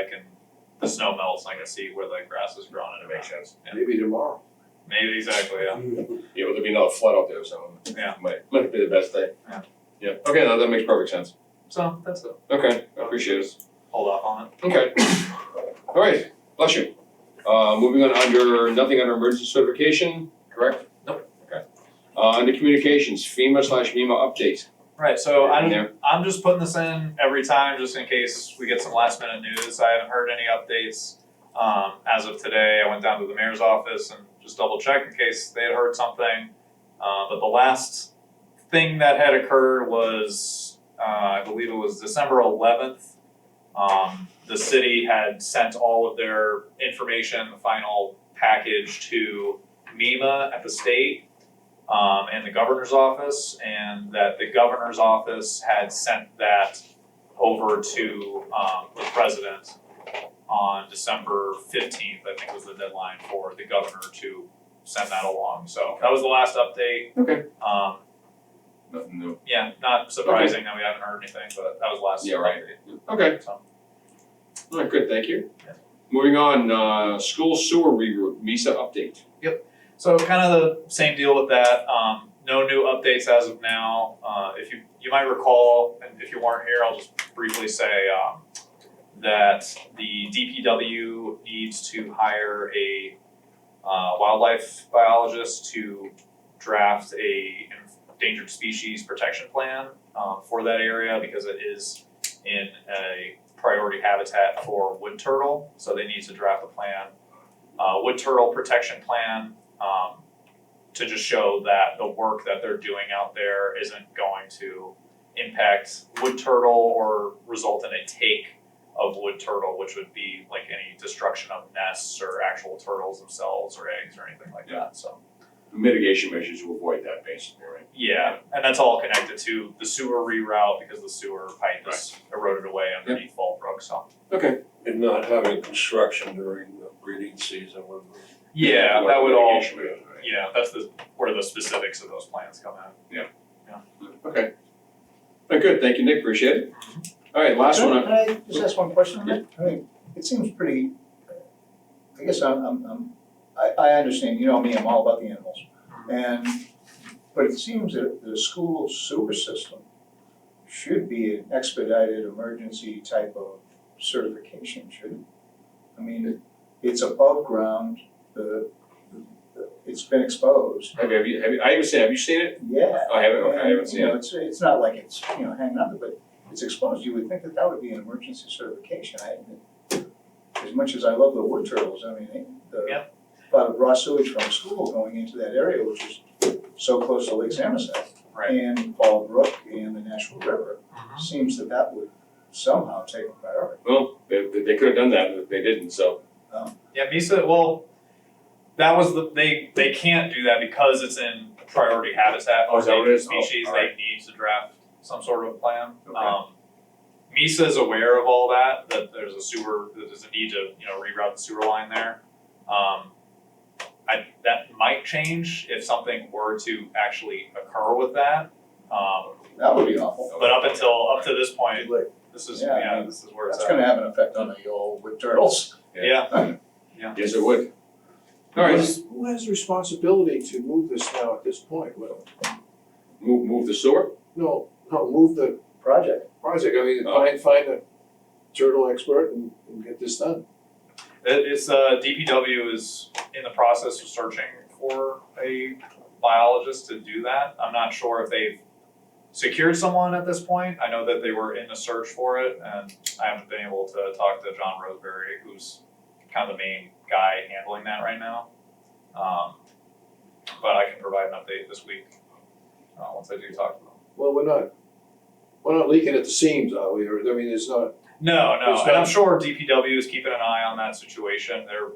the snow melts and I can see where the grass is growing and it makes sense. Yeah. Maybe tomorrow. Maybe, exactly, yeah. Yeah, well, there'll be another flood out there, so Yeah. might be the best day. Yeah. Yeah, okay, no, that makes perfect sense. So that's it. Okay, I appreciate it. Hold off on it. Okay. Alright, bless you. Moving on nothing under emergency certification, correct? Nope. Okay. Under communications, FEMA/MEMA update. Right, so In there. I'm just putting this in every time, just in case we get some last minute news. I haven't heard any updates. As of today, I went down to the mayor's office and just double checked in case they had heard something. But the last thing that had occurred was, I believe it was December 11th. The city had sent all of their information, the final package, to MEMA at the state. And the governor's office, and that the governor's office had sent that over to the president on December 15th, I think was the deadline for the governor to send that along. So that was the last update. Okay. Nothing new. Yeah, not surprising that we haven't heard anything, but that was the last Yeah, right. update. Okay, So, all right, good, thank you. Yeah. Moving on, school sewer reroute, MISA update. so kind of the same deal with that. No new updates as of now. If you might recall, and if you weren't here, I'll just briefly say that the DPW needs to hire a wildlife biologist to draft a endangered species protection plan for that area because it is in a priority habitat for wood turtle. So they need to draft a plan, wood turtle protection plan, to just show that the work that they're doing out there isn't going to impact wood turtle or result in a take of wood turtle, which would be like any destruction of nests or actual turtles themselves or eggs or anything like that. So Mitigation measures to avoid that, basically, right? yeah, and that's all connected to the sewer reroute because the sewer pipe is eroded away underneath Fallbrook. So Okay. And not having construction during the breeding season when yeah, Avoid that would all. mitigation measures, right? Yeah, that's where the specifics of those plans come in. Okay. Good, thank you, Nick, appreciate it. All right, last Can one. I just ask one question on that? I mean, it seems pretty, I guess I understand, you know me, I'm all about the animals. But it seems that the school sewer system should be an expedited emergency type of certification, shouldn't it? I mean, it's above ground, it's been exposed. Have you, I haven't seen, have you seen it? Yeah. I haven't, okay, I haven't And, seen you know, it. it's not like it's, you know, hanging up, but it's exposed. You would think that would be an emergency certification. As much as I love the wood turtles, I mean, Yeah. a lot of raw sewage from school going into that area, which is so close to Lake Samoset Right. and Fall Brook and the Nashua River, seems that would somehow take a priority. Well, they could have done that, but they didn't, so. Yeah, MISA. Well, that was they can't do that because it's in priority habitat Oh, for is that what it endangered is? Oh, species. all right. They need to draft some sort of plan. Okay. MISA is aware of all that. That there's a need to reroute the sewer line there. That might change if something were to actually occur with that. That would be awful. But up to this point, Like, this is Yeah, this is where it's that's at. gonna have an effect on the old wood turtles. Yeah. Yes, it would. All right, Who has responsibility to move this now at this point? Well, move the sewer? no, move the Project. project. I mean, Oh. find a turtle expert and get this done. It's DPW is in the process of searching for a biologist to do that. I'm not sure if they've secured someone at this point. I know that they were in a search for it, and I haven't been able to talk to John Roseberry, who's kind of the main guy handling that right now. But I can provide an update this week once I do talk to them. Well, we're not leaking at the seams, are we? Or, I mean, it's not. No, It's and I'm not- sure DPW is keeping an eye on that situation. They're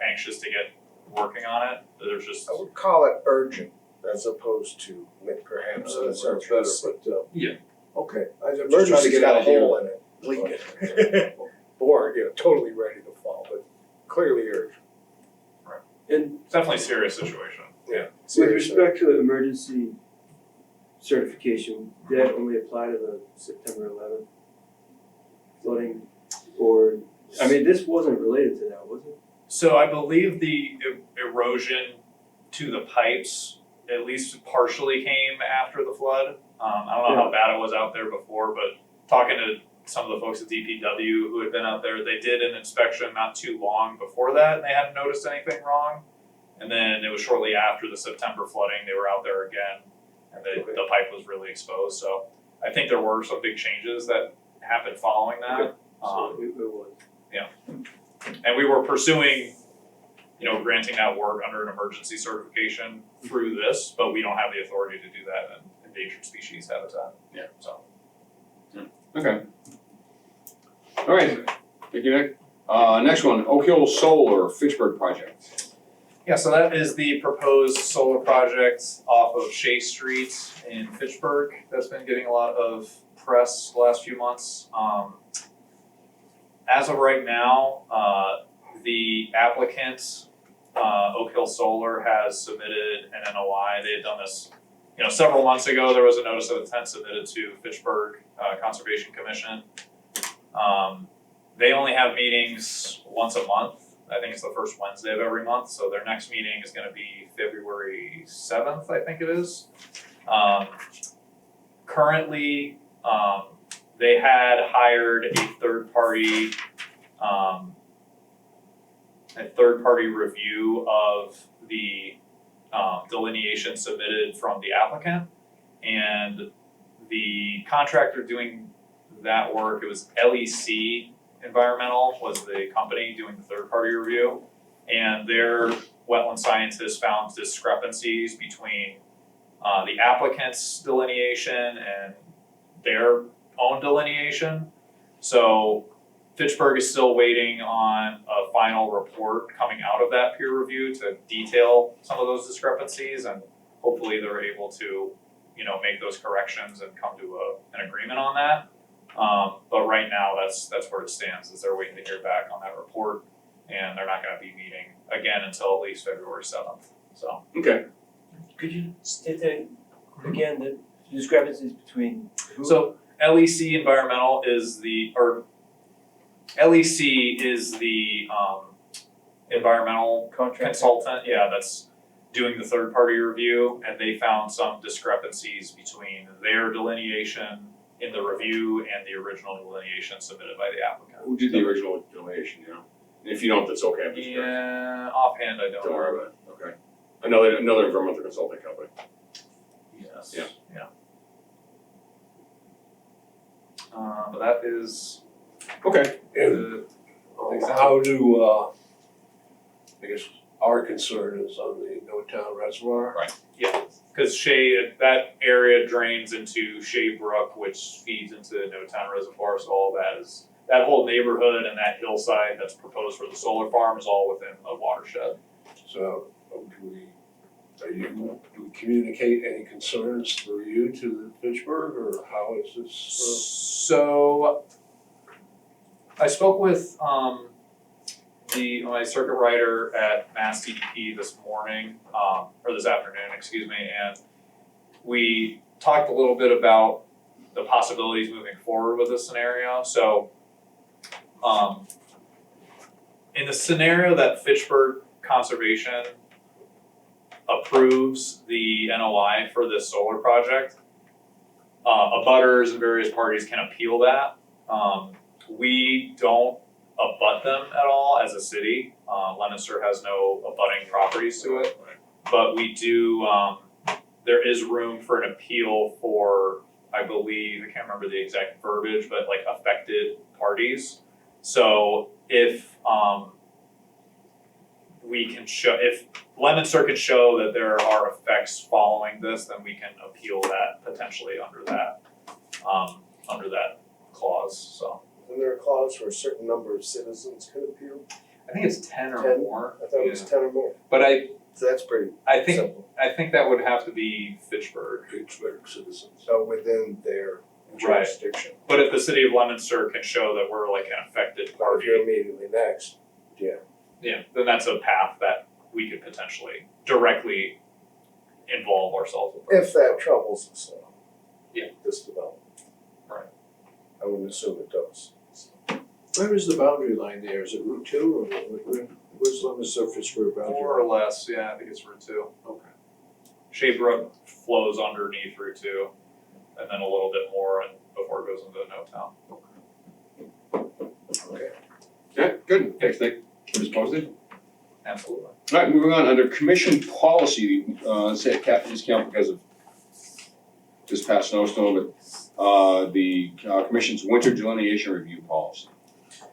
anxious to get working on it. There's just I would call it urgent as opposed to perhaps. That sounds better, but, Yeah. Okay, I'm just trying to Emergency's get got an a idea. hole in it, leaking. Or, totally ready to fall, but clearly urgent. And it's definitely a serious situation. with Seriously. respect to the emergency certification, did that only apply to the September 11th flooding? Or, I mean, this wasn't related to that, was it? So I believe the erosion to the pipes at least partially came after the flood. I don't know how bad it was out there before, but talking to some of the folks at DPW who had been out there, they did an inspection not too long before that, and they hadn't noticed anything wrong. And then it was shortly after the September flooding, they were out there again, and the pipe was really exposed. So I think there were some big changes that happened following that. So it was. And we were pursuing, granting that work under an emergency certification through this, but we don't have the authority to do that in endangered species habitat. Yeah. So. Okay. All right, thank you, Nick. Next one, Oak Hill Solar Fitchburg project. Yeah, so that is the proposed solar project off of Shea Street in Fitchburg. That's been getting a lot of press the last few months. As of right now, the applicant Oak Hill Solar has submitted an NOI. They had done this, several months ago. There was a notice of intent submitted to Fitchburg Conservation Commission. They only have meetings once a month. I think it's the first Wednesday of every month. So their next meeting is going to be February 7th, I think it is. Currently, they had hired a third party review of the delineation submitted from the applicant, and the contractor doing that work, it was LEC Environmental was the company doing the third party review, and their wetland scientists found discrepancies between the applicant's delineation and their own delineation. So Fitchburg is still waiting on a final report coming out of that peer review to detail some of those discrepancies, and hopefully they're able to, make those corrections and come to an agreement on that. But right now, that's where it stands, is they're waiting to hear back on that report, and they're not gonna be meeting again until at least February 7th, so. Okay. Could you state that again, the discrepancies between who? So LEC Environmental is LEC is the environmental Contractor? consultant, that's doing the third party review, and they found some discrepancies between their delineation in the review and the original delineation submitted by the applicant. Who did the original delineation, If you don't, that's okay, I'm just curious. Yeah, offhand I don't Don't know. worry about it, okay. Another environmental consulting company. Yes. Yeah. But that is Okay. And how do, I guess our concern is on the No Town Reservoir. because that area drains into Shea Brook, which feeds into the No Town Reservoir, so all that whole neighborhood and that hillside that's proposed for the solar farm is all within a watershed. So do we communicate any concerns through you to Fitchburg, or how is this? So I spoke with my circuit rider at Mass DEP this morning, or this afternoon, excuse me, and we talked a little bit about the possibilities moving forward with this scenario. So in the scenario that Fitchburg Conservation approves the NOI for this solar project, abutters and various parties can appeal that. We don't abut them at all as a city. Leominster has no abutting properties to it, but we do, there is room for an appeal for, I believe, I can't remember the exact verbiage, but like affected parties. So if if Leominster can show that there are effects following this, then we can appeal that potentially under that clause, so. Isn't there a clause where a certain number of citizens can appeal? I think it's 10 or 10? more. I thought it was 10 or more. But So that's pretty I think simple. that would have to be Fitchburg. Fitchburg citizens. So within their Right. jurisdiction. But if the city of Leominster can show that we're like an affected Or if party, you're immediately next. then that's a path that we could potentially directly involve ourselves with. If that troubles us at all. Yeah. This development. Right. I wouldn't assume it does. Where is the boundary line there? Is it Route 2 or where's Leominster Fitchburg boundary? More or less, yeah, I think it's Route 2. Okay. Shea Brook flows underneath Route 2, and then a little bit more before it goes into No Town. Okay, good, thanks Nick. Keep us posted. Absolutely. All right, moving on, under commission policy, say it kept discount because of this past snowstorm, but the commission's winter delineation review policy.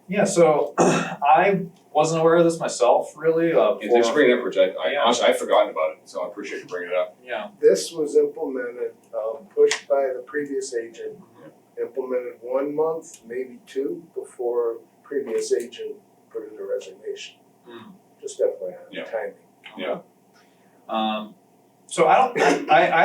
Yeah, so I wasn't aware of this myself, really. Thanks for bringing it up, Rich, I Yeah. honestly, I'd forgotten about it, so I appreciate you bringing it up. Yeah. This was implemented, pushed by the previous agent, implemented 1 month, maybe 2, before previous agent put in a resignation. Mm. Just FYI, Yeah. timing. Yeah. So I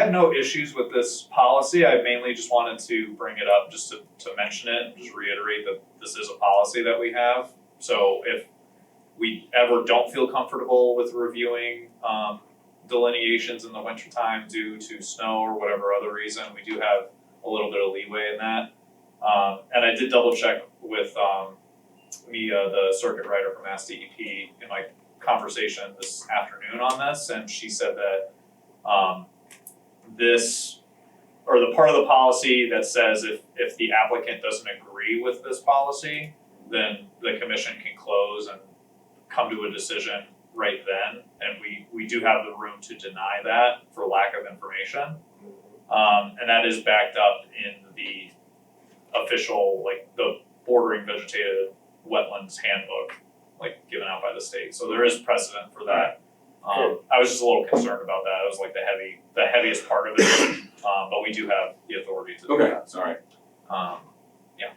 have no issues with this policy. I mainly just wanted to bring it up just to mention it and just reiterate that this is a policy that we have. So if we ever don't feel comfortable with reviewing delineations in the wintertime due to snow or whatever other reason, we do have a little bit of leeway in that. And I did double check with Mia, the circuit rider from Mass DEP, in my conversation this afternoon on this, and she said that this, or the part of the policy that says if the applicant doesn't agree with this policy, then the commission can close and come to a decision right then, and we do have the room to deny that for lack of information. And that is backed up in the official, like the bordering vegetated wetlands handbook, like given out by the state, so there is precedent for that. I was just a little concerned about that, it was like the heaviest part of it, but we do have the authority to do Okay, that. all right.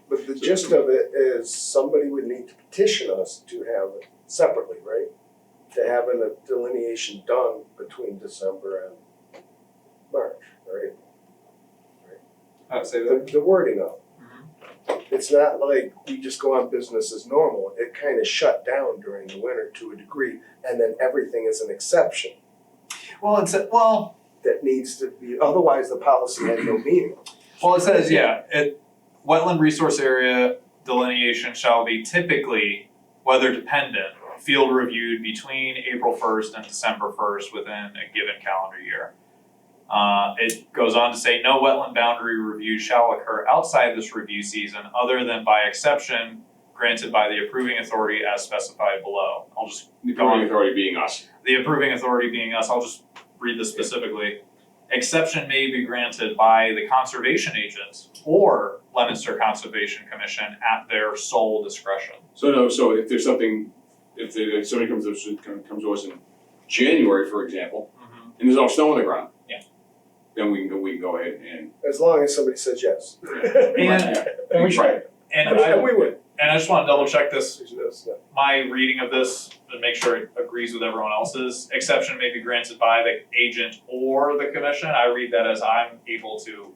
But the gist of it is somebody would need to petition us to have it separately, right? To have a delineation done between December and March, right? I would say that. The wording of it. It's not like we just go on business as normal. It kind of shut down during the winter to a degree, and then everything is an exception Well, that needs to be, otherwise the policy had no meaning. it says, wetland resource area delineation shall be typically weather dependent, field reviewed between April 1st and December 1st within a given calendar year. It goes on to say, no wetland boundary review shall occur outside this review season other than by exception granted by the approving authority as specified below. I'll just The approving authority being us. the approving authority being us, I'll just read this specifically. Exception may be granted by the conservation agents or Leominster Conservation Commission at their sole discretion. So if there's something, if somebody comes to us in January, for example, and there's no snow on the ground. Yeah. Then we can go ahead and. As long as somebody says yes. And we should. and We would. And I just want to double check this, Yes, yeah. my reading of this, to make sure it agrees with everyone else's. Exception may be granted by the agent or the commission. I read that as I'm able to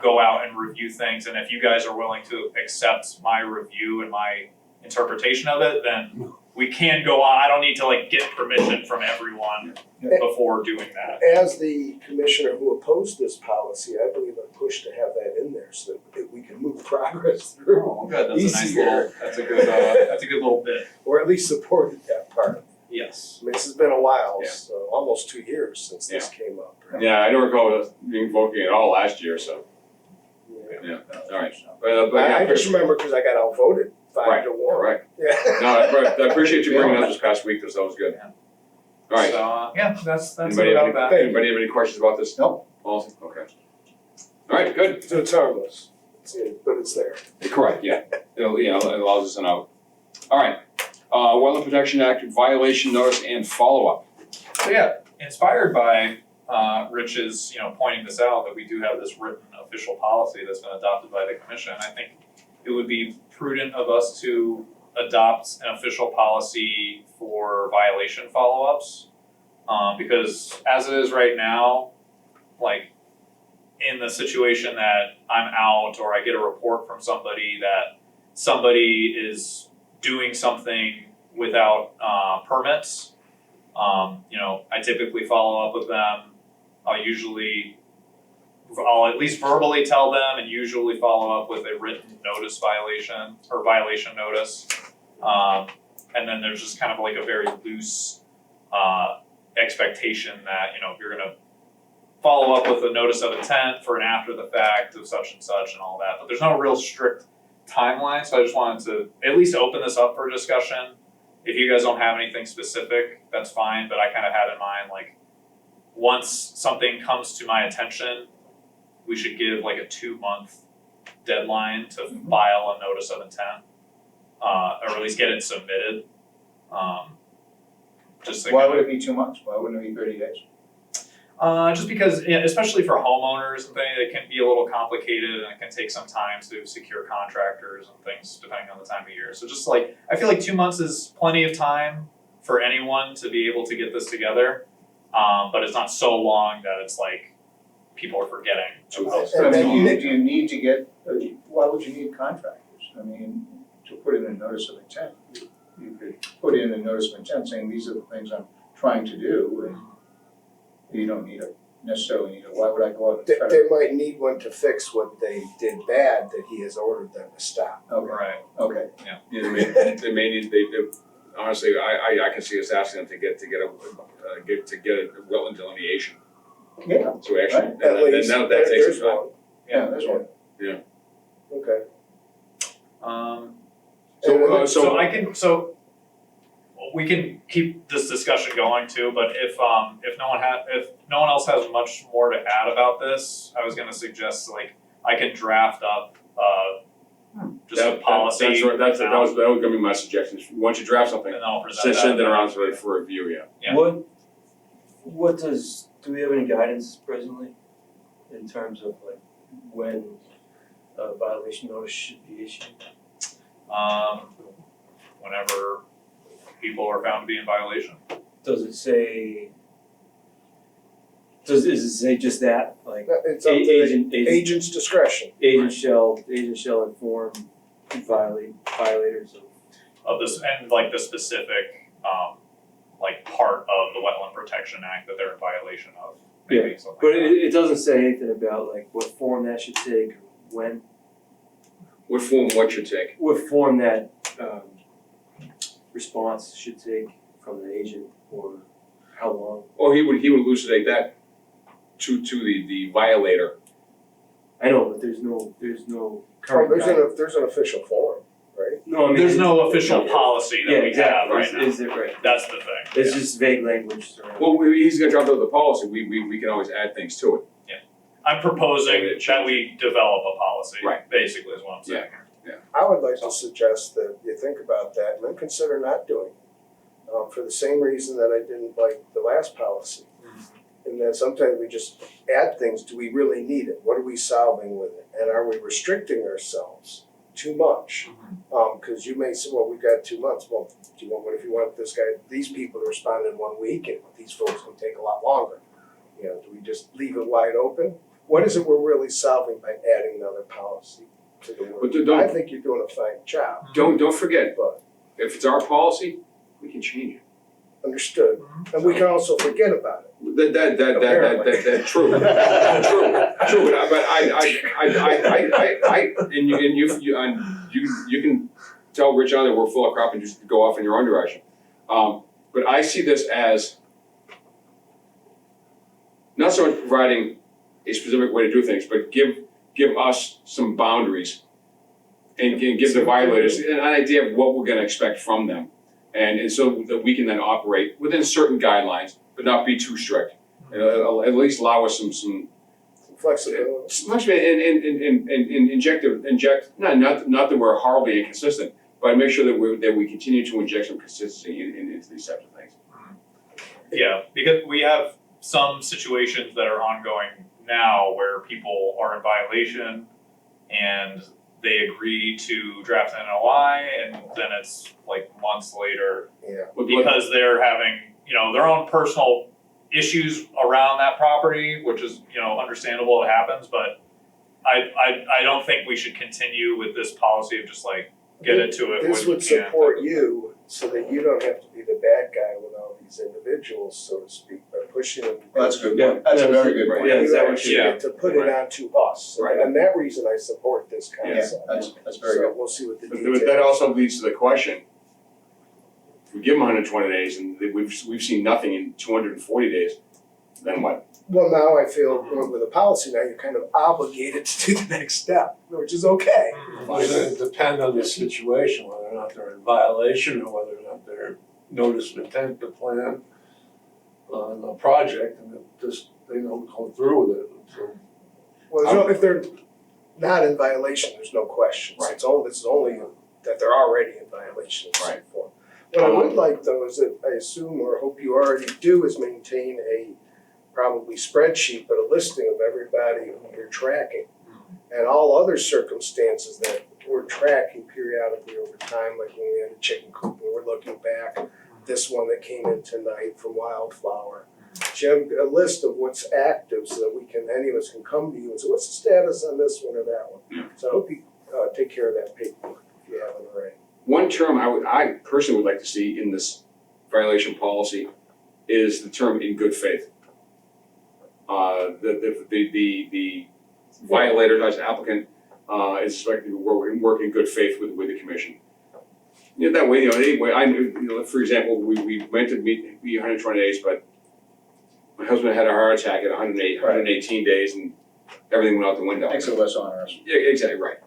go out and review things, and if you guys are willing to accept my review and my interpretation of it, then we can go on. I don't need to like get permission from everyone before doing that. As the commissioner who opposed this policy, I believe I pushed to have that in there so that we can move progress through. Oh, good, that's a nice Easier. little, that's a good little bit. Or at least supported that part. Yes. I mean, this has been a while, Yeah. so almost 2 years since this came up. Yeah, I don't recall us being voting at all last year, so, Yeah. all right. But I just remember because I got outvoted 5 to 1. Correct. Yeah. No, I appreciate you bringing it up this past week, because that was good. Yeah. All right. So, that's Anybody about have that. anybody have any questions about this? Nope. Policy? Okay. All right, good. So it's harmless, but it's there. Correct, yeah. It allows us an out. All right. Wetland Protection Act violation notice and follow-up. So yeah, inspired by Rich's, pointing this out, that we do have this written official policy that's been adopted by the commission, I think it would be prudent of us to adopt an official policy for violation follow-ups. Because as it is right now, like in the situation that I'm out or I get a report from somebody that somebody is doing something without permits, I typically follow up with them. I'll at least verbally tell them and usually follow up with a written notice violation or violation notice. And then there's just kind of like a very loose expectation that, if you're gonna follow up with a notice of intent for an after the fact of such and such and all that, but there's no real strict timeline, so I just wanted to at least open this up for discussion. If you guys don't have anything specific, that's fine, but I kind of had in mind, like, once something comes to my attention, we should give like a 2-month deadline to file a notice of intent, or at least get it submitted. Just to Why would it be 2 months? Why wouldn't it be 30 days? just because, especially for homeowners and things, it can be a little complicated and it can take some time to secure contractors and things depending on the time of year. So just like, I feel like 2 months is plenty of time for anyone to be able to get this together. But it's not so long that it's like people are forgetting. And then do you need to get, why would you need contractors? I mean, to put in a notice of intent. you could put in a notice of intent saying, these are the things I'm trying to do, and you don't necessarily need it, why would I go out and They, try they to? might need one to fix what they did bad that he has ordered them to stop. Okay, Right. okay, Yeah, they may need, honestly, I can see us asking them to get a wetland delineation. yeah, So actually, Right. At then least, that there- takes there's some time. one. yeah, there's one. Okay. So I can, so we can keep this discussion going too, but if no one else has much more to add about this, I was gonna suggest like I can draft up just a policy. That's right, that now, was gonna be my suggestion, once you draft something, and then I'll present that. send it around for review, yeah. Yeah. What do we have any guidance presently in terms of like when a violation notice should be issued? Whenever people are found to be in violation. Does it say just that, like It's up to the agent agent's discretion. shall inform violators Of this, and like the specific, like part of the Wetland Protection Act that they're in violation of, maybe something But like that. it doesn't say anything about like what form that should take, when, What form, what you take? what form that response should take from the agent, or how long. Or he would elucidate that to the violator. I know, but there's no Oh, current guidance. there's an official form, right? No, I mean. There's no official policy Yeah, that we have exactly, right now. is it right? That's the thing. It's just vague language around. Well, he's gonna drop out the policy, we can always add things to it. I'm proposing that we develop a policy, Right. basically is what I'm saying here. I would like to suggest that you think about that and then consider not doing it. For the same reason that I didn't like the last policy. And that sometimes we just add things, do we really need it? What are we solving with it? And are we restricting ourselves too much? Cause you may say, well, we've got 2 months, well, what if you want these people to respond in 1 week and these folks can take a lot longer? You know, do we just leave it wide open? What is it we're really solving by adding another policy to the But word? don't- I think you're doing a fine job, Don't forget, but if it's our policy, we can change it. understood. And we can also forget about it. That, true, but you can tell Rich on that we're full of crap and just go off in your own direction. But I see this as not so much providing a specific way to do things, but give us some boundaries and give the violators an idea of what we're gonna expect from them. And so that we can then operate within certain guidelines, but not be too strict. And at least allow us some Flexibility. and inject, not that we're horribly inconsistent, but make sure that we continue to inject some consistency into these types of things. Yeah, because we have some situations that are ongoing now where people are in violation and they agree to draft an NOI and then it's like months later Yeah. because they're having, their own personal issues around that property, which is, understandable, it happens, but I don't think we should continue with this policy of just like get into it when you This can. would support you so that you don't have to be the bad guy with all these individuals, so to speak, by pushing them. Well, that's a good Yeah, point, that's a very good point. Yeah, You exactly. actually get to put it onto us, Right. and that reason I support this Yeah, concept. that's very So good. we'll see what the But details. that also leads to the question, if we give them 120 days and we've seen nothing in 240 days, then what? Well, now I feel with a policy, now you're kind of obligated to do the next step, which is okay. Doesn't it depend on the situation, whether or not they're in violation or whether or not they're notice of intent to plan on a project and they don't go through with it, so. Well, if they're not in violation, there's no questions. Right. It's only that they're already in violation of some Right. form. What I would like though is that I assume or hope you already do is maintain a probably spreadsheet, but a listing of everybody who you're tracking. And all other circumstances that we're tracking periodically over time, like when we had a chicken coop and we're looking back, this one that came in tonight from Wildflower. Jim, a list of what's active so that any of us can come to you and say, what's the status on this one or that one? So I hope you take care of that paperwork if you haven't already. one term I personally would like to see in this violation policy is the term "in good faith." The violator, as applicant, is expected to work in good faith with the commission. That way, anyway, for example, we meant to be 120 days, but my husband had a heart attack at 118 days, and everything went out the window. Makes it less onerous. Yeah, exactly right.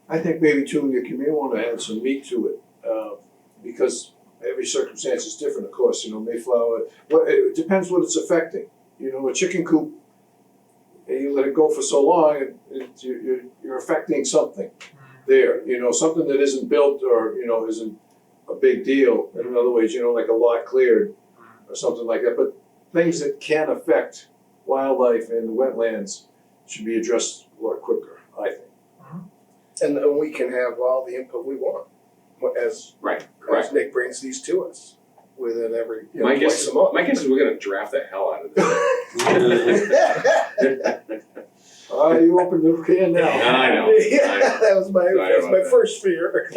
I think maybe too, Nick, you may wanna add some meat to it, because every circumstance is different, of course, Mayflower, it depends what it's affecting. A chicken coop, you let it go for so long, you're affecting something there, something that isn't built or, isn't a big deal. In other words, like a lot cleared or something like that, but things that can affect wildlife and wetlands should be addressed a lot quicker, I think. And then we can have all the input we want, as Nick brings these to us within every, My twice a month. guess is we're gonna draft the hell out of this. You opened the can now. I know. Yeah, that was my first fear.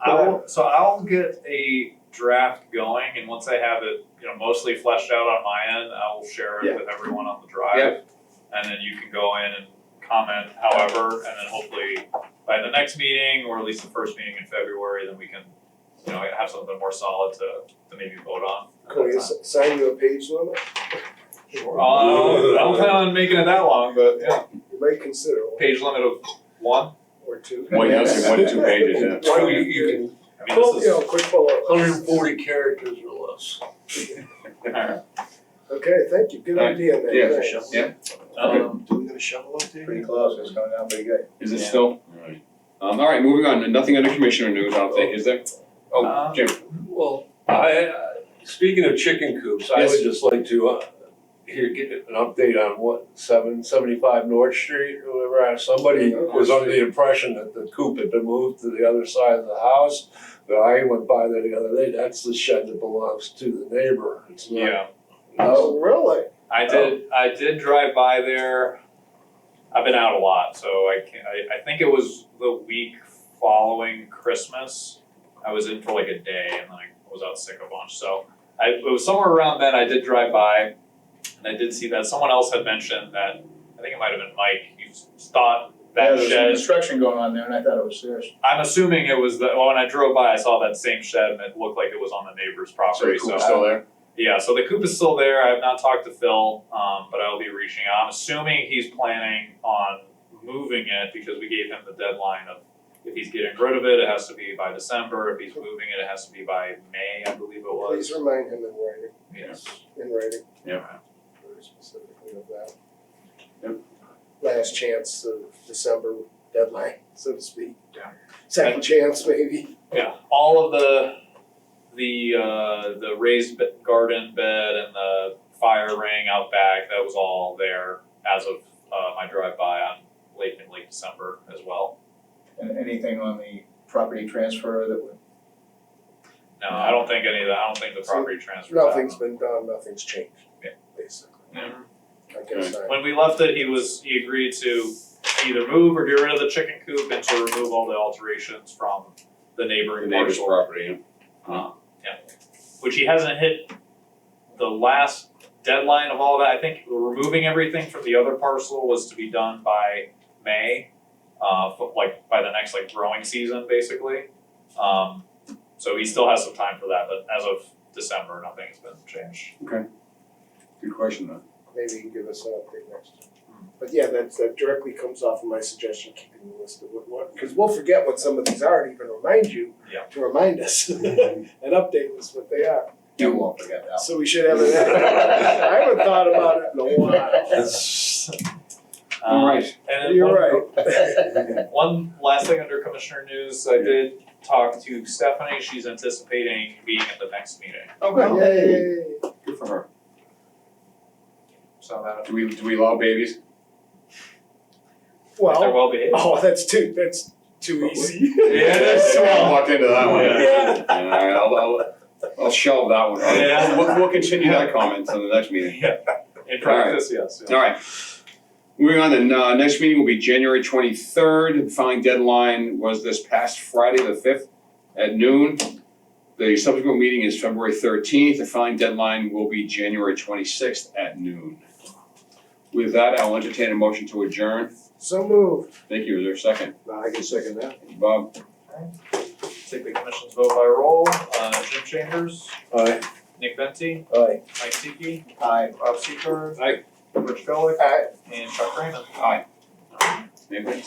I'll get a draft going, and once I have it, mostly fleshed out on my end, I'll share it with everyone on the drive. Yep. And then you can go in and comment however, and then hopefully by the next meeting, or at least the first meeting in February, then we can, have something more solid to maybe vote on. Can we assign you a page limit? I don't plan on making it that long, but yeah, You might consider one page limit of 1. or two. One to 2 pages, yeah. So you can, I mean, this is, Quick bullet. 140 characters or less. alright. Okay, thank you, good idea, man. Yeah, Thanks. yeah. Do we got a shovel out there? Pretty close, it's going down pretty good. Is it still? Alright. All right, moving on, nothing under commissioner news, I don't think, is there? Oh, Jim. Well, speaking of chicken coops, I would just like to get an update on 775 North Street or whatever. Somebody was under the impression that the coop had been moved to the other side of the house. But I went by there the other day, that's the shed that belongs to the neighbor. It's not. Yeah. Oh, really? I did drive by there. I've been out a lot, so I think it was the week following Christmas. I was in for like a day, and then I was out sick a bunch. So it was somewhere around then I did drive by, and I did see that someone else had mentioned that, I think it might have been Mike, he thought that There's some shed. construction going on there and I thought it was theirs. I'm assuming it was when I drove by, I saw that same shed, and it looked like it was on the neighbor's So property. the coop's still there? Yeah, so the coop is still there. I have not talked to Phil, but I'll be reaching out. I'm assuming he's planning on moving it because we gave him the deadline of if he's getting rid of it, it has to be by December. If he's moving it, it has to be by May, I believe it was. Please remind him in writing, Yes. in writing, Yeah. very specifically of that. Yep. Last chance of December deadline, so to speak. Yeah. Second chance, maybe. Yeah, all of the raised garden bed and the fire ring out back, that was all there as of my drive by on late December as well. And anything on the property transfer that would, No, I don't think any of that. I don't think the property transfer. Nothing's been done, nothing's changed, Yeah. basically. Yeah. I guess When we left it, he agreed to either move or get rid of the chicken coop and to remove all the alterations from the The neighboring neighbor's parcel. property, Which he hasn't hit the last deadline of all that. I think removing everything from the other parcel was to be done by May, by the next growing season, basically. So he still has some time for that, but as of December, nothing has been changed. Good question though. Maybe you can give us an update next time. But yeah, that directly comes off of my suggestion, keeping the list of what, because we'll forget what some of these are and even remind you to remind us and update us what they are. you won't forget that. So we should have an I haven't thought about it in a while. All right. And then You're right. one last thing under Commissioner News, I did talk to Stephanie. She's anticipating being at the next meeting. Yay. Good for her. So that Do we allow babies? if they're Well, well behaved. that's too easy. Yeah, that's I walked into that one. Yeah. All right, I'll shelve that one. Yeah. We'll continue that comment on the next meeting. In practice, yes. All right. Moving on, the next meeting will be January 23rd. The filing deadline was this past Friday, the 5th at noon. The subsequent meeting is February 13th. The filing deadline will be January 26th at noon. With that, I'll entertain a motion to adjourn. So moved. Thank you. Is there a second? I can second that. Thank you, Bob. Take the commission's vote by roll. Jim Chambers, Aye. Nick Venti, Aye. Mike Tiki, Aye. Rob Secord. Aye. Rich Gullick. Aye. And Chuck Raymond. Aye. Maybe.